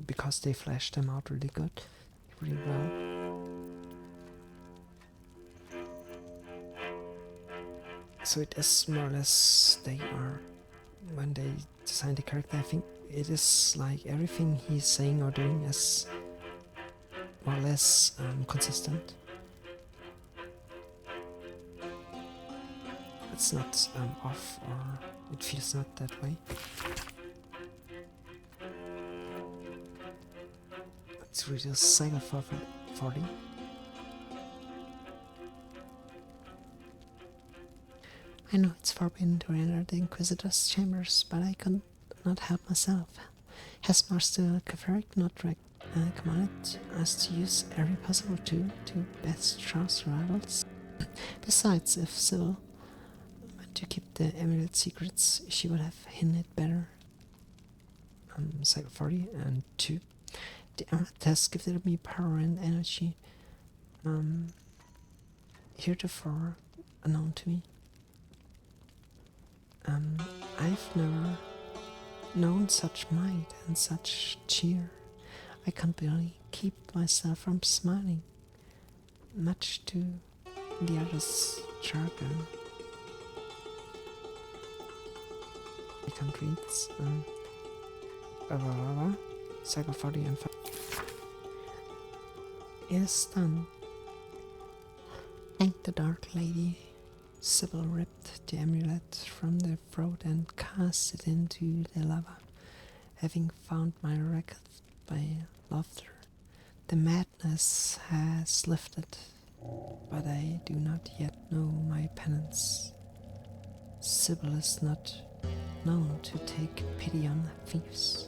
because they fleshed them out really well. So it is more or less when they design the character, I think it is like everything he's saying or doing is more or less consistent. It's not off, or it feels not that way. Let's read the Cycle 40. I know it's forbidden to enter the Inquisitor's chambers, but I could not help myself. Has Master Keferic not commanded us to use every possible tool to best Charles' rivals? Besides, if Sybil meant to keep the amulet secrets, she would have hidden it better. Cycle 40 and 2. The amulet has given me power and energy heretofore unknown to me. I've never known such might and such cheer. I can't barely keep myself from smiling, much to the other's jargon. I can't read. Cycle 40 and 5. It is done. Thank the Dark Lady. Sybil ripped the amulet from their throat and cast it into the lava. Having found my record by laughter, the madness has lifted, but I do not yet know my penance. Sybil is not known to take pity on thieves.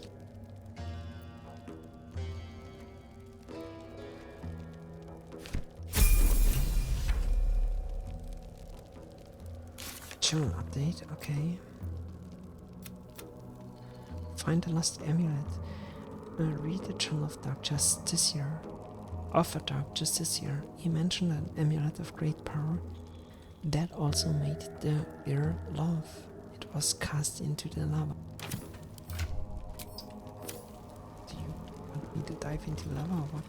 Journal update, okay. Find the lost amulet. Read the Journal of Dark Justiciar. Of a Dark Justiciar, he mentioned an amulet of great power that also made the bear love. It was cast into the lava. Do you dive into lava or what?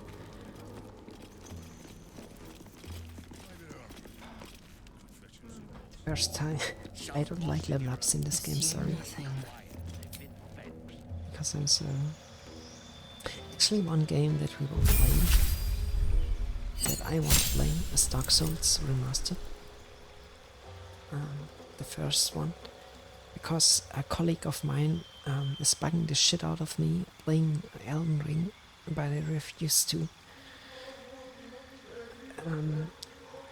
First time. I don't like level ups in this game, sorry. Because I'm so... Actually, one game that we won't play, that I want to play, is Dark Souls Remastered. The first one. Because a colleague of mine is bugging the shit out of me playing Elden Ring, but I refuse to.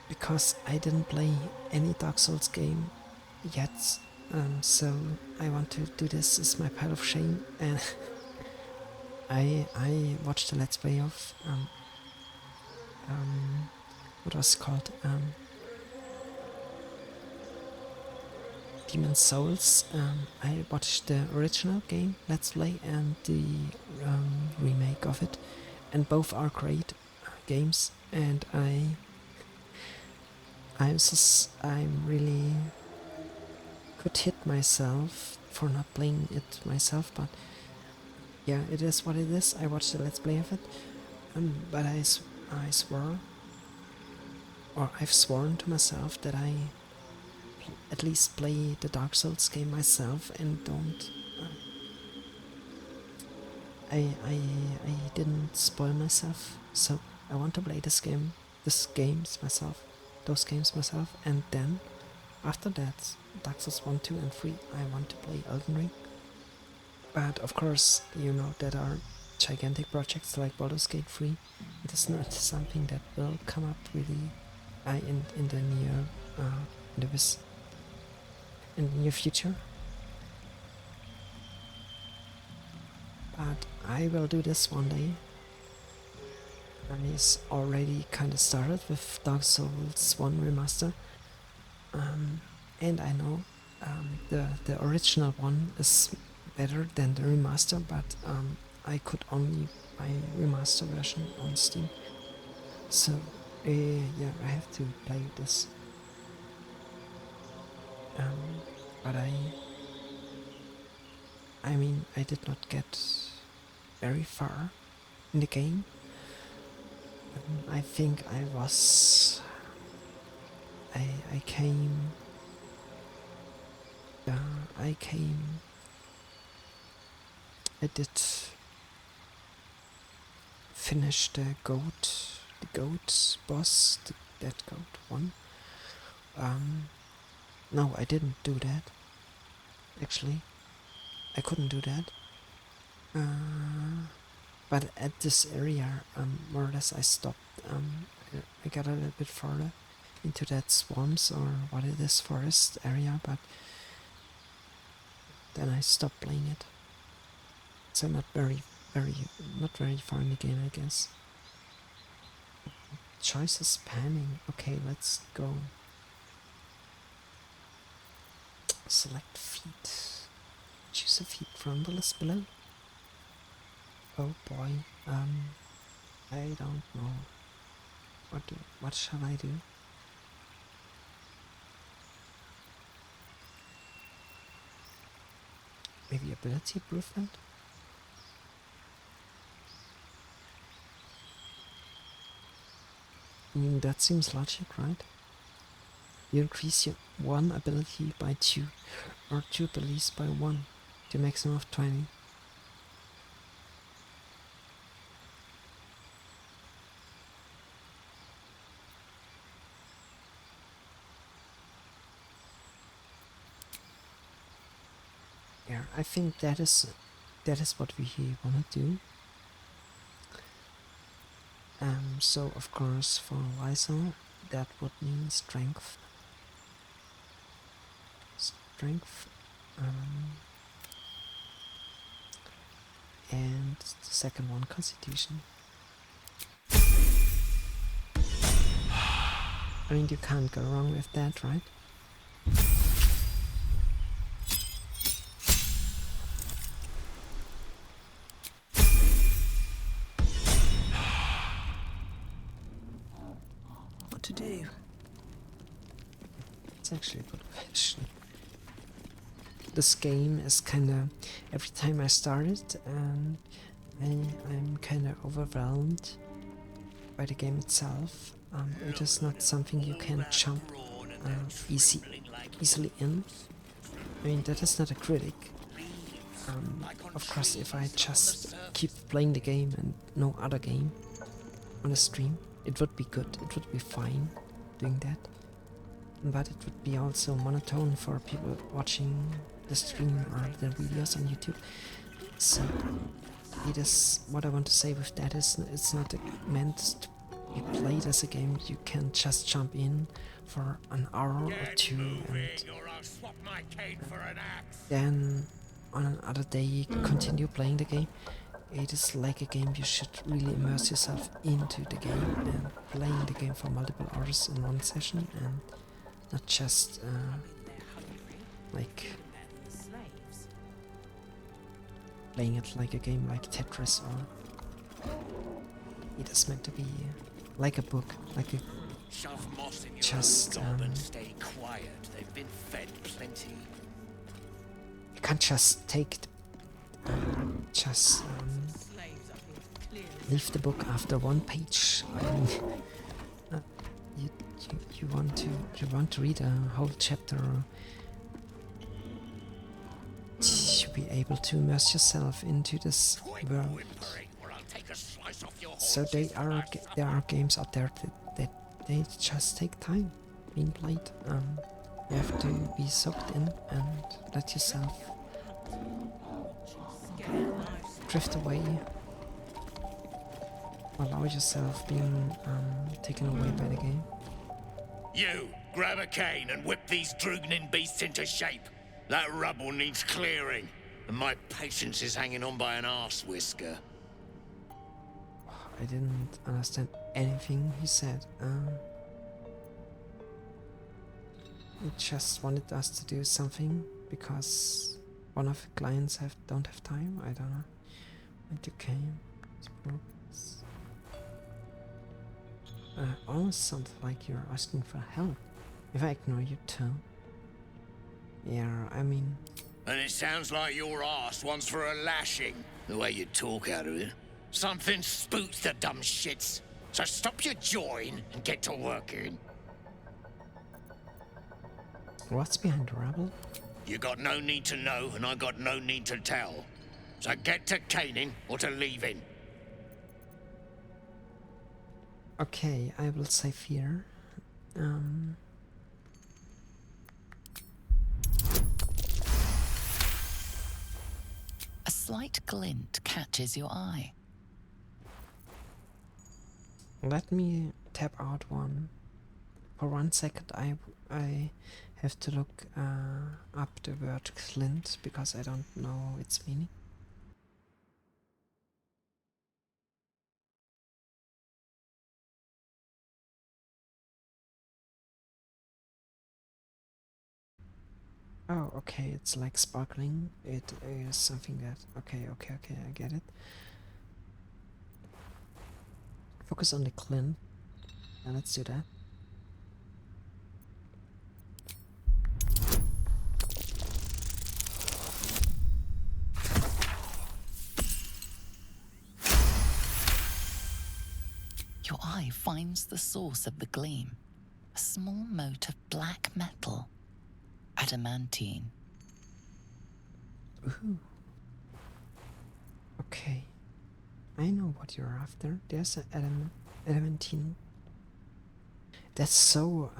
Because I didn't play any Dark Souls game yet, so I want to do this as my pile of shame, and I watched a Let's Play of what was it called? Demon Souls. I watched the original game Let's Play and the remake of it, and both are great games. And I'm really could hit myself for not playing it myself, but yeah, it is what it is. I watched the Let's Play of it, but I swore, or I've sworn to myself that I at least play the Dark Souls game myself and don't. I didn't spoil myself, so I want to play those games myself, and then after that, Dark Souls 1, 2, and 3, I want to play Elden Ring. But of course, you know, there are gigantic projects like Baldur's Gate 3. It is not something that will come up really in the near future. But I will do this one day. And it's already kind of started with Dark Souls 1 Remaster. And I know the original one is better than the remaster, but I could only buy remaster version on Steam. So yeah, I have to play this. But I mean, I did not get very far in the game. I think I did finish the goat boss, the dead goat one. No, I didn't do that. Actually, I couldn't do that. But at this area, more or less, I stopped. I got a little bit further into that swamps or what it is, forest area, but then I stopped playing it. So not very far in the game, I guess. Choices panning. Okay, let's go. Select feet. Choose a feet from the list below. Oh boy, I don't know. What shall I do? Maybe ability improvement? I mean, that seems logic, right? You increase your one ability by 2, or 2 abilities by 1, to a maximum of 20. Yeah, I think that is what we want to do. So of course for Liza that would mean strength. And the second one, constitution. I mean, you can't go wrong with that, right? What to do? It's actually a good question. This game is kinda, every time I start it, I'm kind of overwhelmed by the game itself. It is not something you can jump easily in. I mean, that is not a critic. Of course, if I just keep playing the game and no other game on a stream, it would be good, it would be fine doing that. But it would be also monotone for people watching the stream or the videos on YouTube. So it is, what I want to say with that is, it's not meant to be played as a game you can just jump in for an hour or two and then on another day continue playing the game. It is like a game you should really immerse yourself into the game and playing the game for multiple hours in one session and not just like playing it like a game like Tetris, or it is meant to be like a book, like a just stay quiet. They've been fed plenty. you can't just take leave the book after one page. I mean, you want to read a whole chapter to be able to immerse yourself into this world. So there are games out there that they just take time being played. You have to be soaked in and let yourself drift away. Allow yourself being taken away by the game. You, grab a cane and whip these Drugnin beasts into shape. That rubble needs clearing, and my patience is hanging on by an arse whisker. I didn't understand anything he said. He just wanted us to do something because one of the clients don't have time. I don't know. Okay. Almost sounds like you're asking for help. If I ignore you too. Yeah, I mean... And it sounds like your ass wants for a lashing, the way you talk out of it. Something spooks the dumb shits. So stop your jawing and get to working. What's behind the rubble? You got no need to know, and I got no need to tell. So get to caning or to leaving. Okay, I will say fear. A slight glint catches your eye. Let me tap out one. For 1 second I have to look up the word glint because I don't know its meaning. Oh, okay, it's like sparkling. It is something that... Okay, I get it. Focus on the glint. And let's do that. Your eye finds the source of the gleam. A small mote of black metal. Adamantine. Ooh. Okay. I know what you're after. There's an adamantine. That's so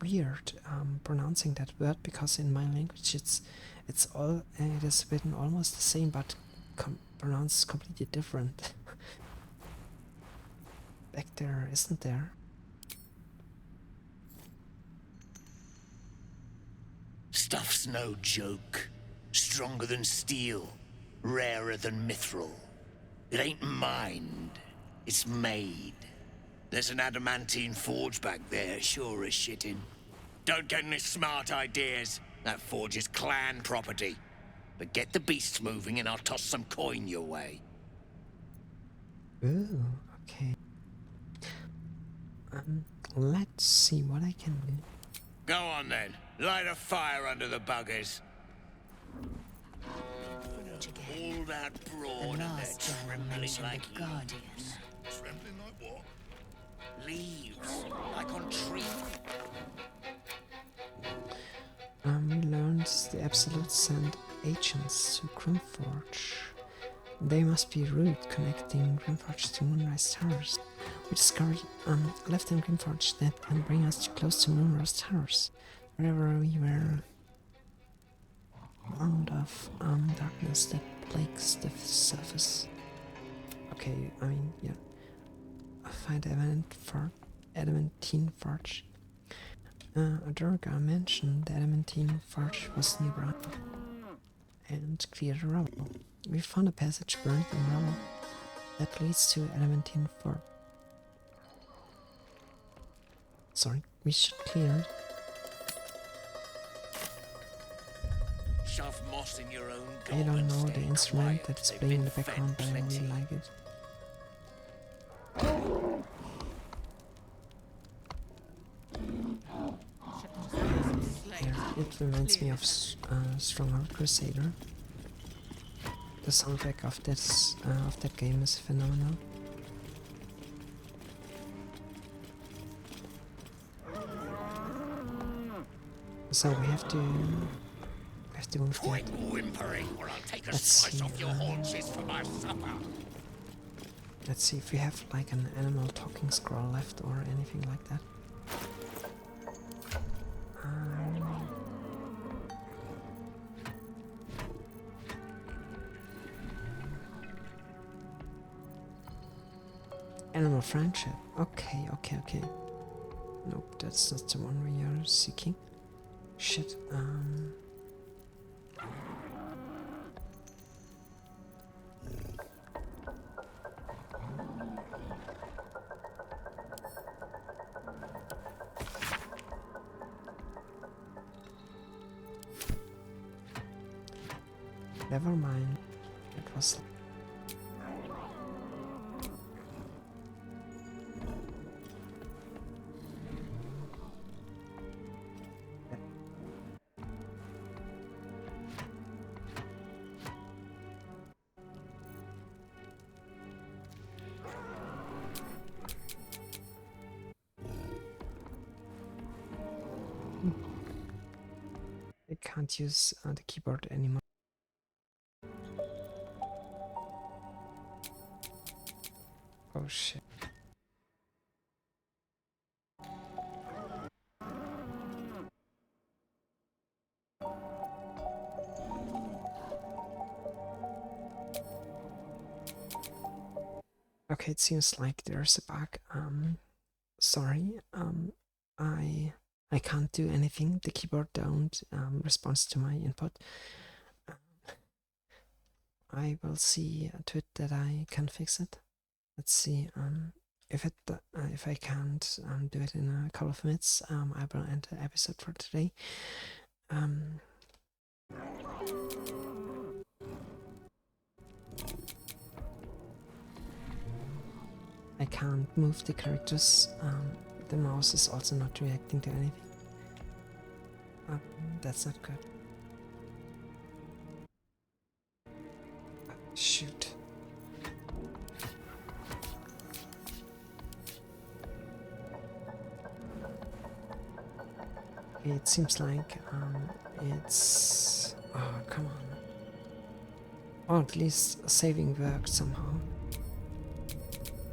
weird pronouncing that word because in my language it is written almost the same but pronounced completely different. Back there, isn't there? Stuff's no joke. Stronger than steel, rarer than mithril. It ain't mined, it's made. There's an adamantine forge back there, sure as shitting. Don't get any smart ideas. That forge is clan property. But get the beasts moving and I'll toss some coin your way. Ooh, okay. Let's see what I can do. Go on then. Light a fire under the buggers. all that The broad and they're last general trembling mentioned like the Guardian. Trembling like what? leaves, like on trees. We learned the Absolute sent agents to Grimforge. They must be route connecting Grimforge to Moonrise Towers. We discovered left in Grimforge that can bring us close to Moonrise Towers. Wherever we were warned of darkness that plagues the surface. Okay, I mean, yeah. Find Adamantine Forge. Durga mentioned the Adamantine Forge was nearby and cleared the rubble. We found a passage buried in rubble that leads to Adamantine Forge. Sorry, we should clear it. Shove moss in your own I don't gob and know the stay instrument quiet. that is They've playing in been the background, fed but I really plenty. like it. Yeah, it reminds me of Stronghold Crusader. The soundtrack of that game is phenomenal. So we have to move Quit that. whimpering or I'll take a Let's slice see, off your haunches for my supper. Let's see if we have like an animal talking scroll left or anything like that. Animal friendship. Okay. Nope, that's not the one we are seeking. Shit. Never mind. It was. I can't use the keyboard anymore. Oh shit. Okay, it seems like there's a bug. Sorry. I can't do anything. The keyboard don't responds to my input. I will see to it that I can fix it. Let's see. If I can't do it in a couple of minutes, I will end the episode for today. I can't move the characters. The mouse is also not reacting to anything. That's not good. Shoot. It seems like it's... Oh, come on. Or at least saving worked somehow.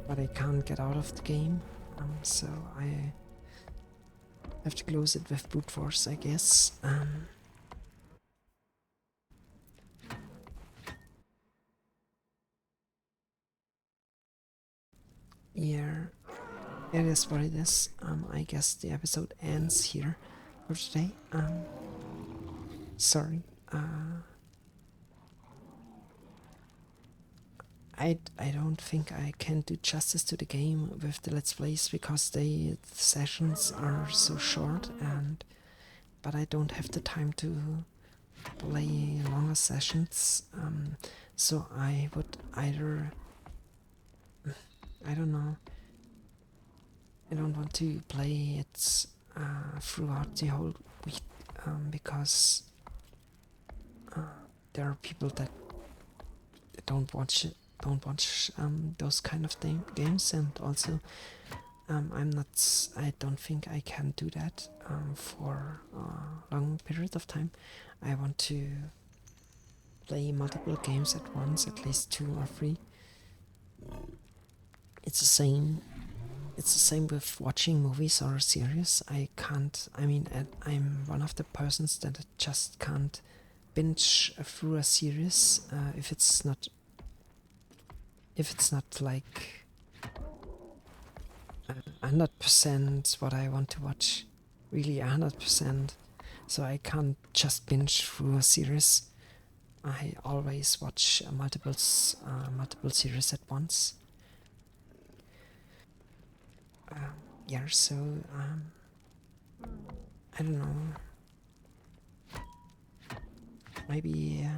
But I can't get out of the game, so I have to close it with brute force, I guess. Yeah, it is what it is. I guess the episode ends here for today. Sorry. I don't think I can do justice to the game with the Let's Plays because the sessions are so short, but I don't have the time to play longer sessions. So I would either, I don't know. I don't want to play it throughout the whole week because there are people that don't watch those kind of games, and also I don't think I can do that for a long period of time. I want to play multiple games at once, at least 2 or 3. It's the same. It's the same with watching movies or series. I can't. I mean, I'm one of the persons that just can't binge through a series if it's not like 100% what I want to watch, really 100%. So I can't just binge through a series. I always watch multiple series at once. Yeah, so I don't know. Maybe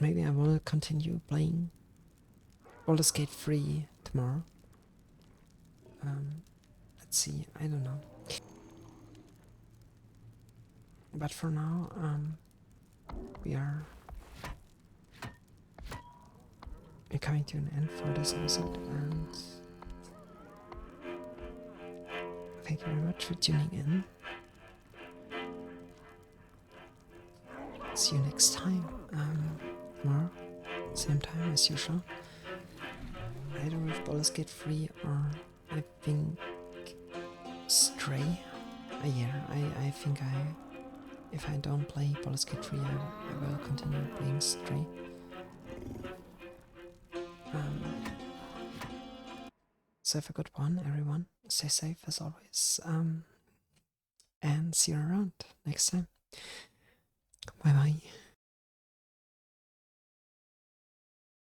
I will continue playing Baldur's Gate 3 tomorrow. Let's see. I don't know. But for now, we're coming to an end for this episode, and thank you very much for tuning in. See you next time, tomorrow, same time as usual. Either with Baldur's Gate 3 or I think Stray. I think if I don't play Baldur's Gate 3, I will continue playing Stray. So have a good one, everyone. Stay safe as always. And see you around next time. Bye bye.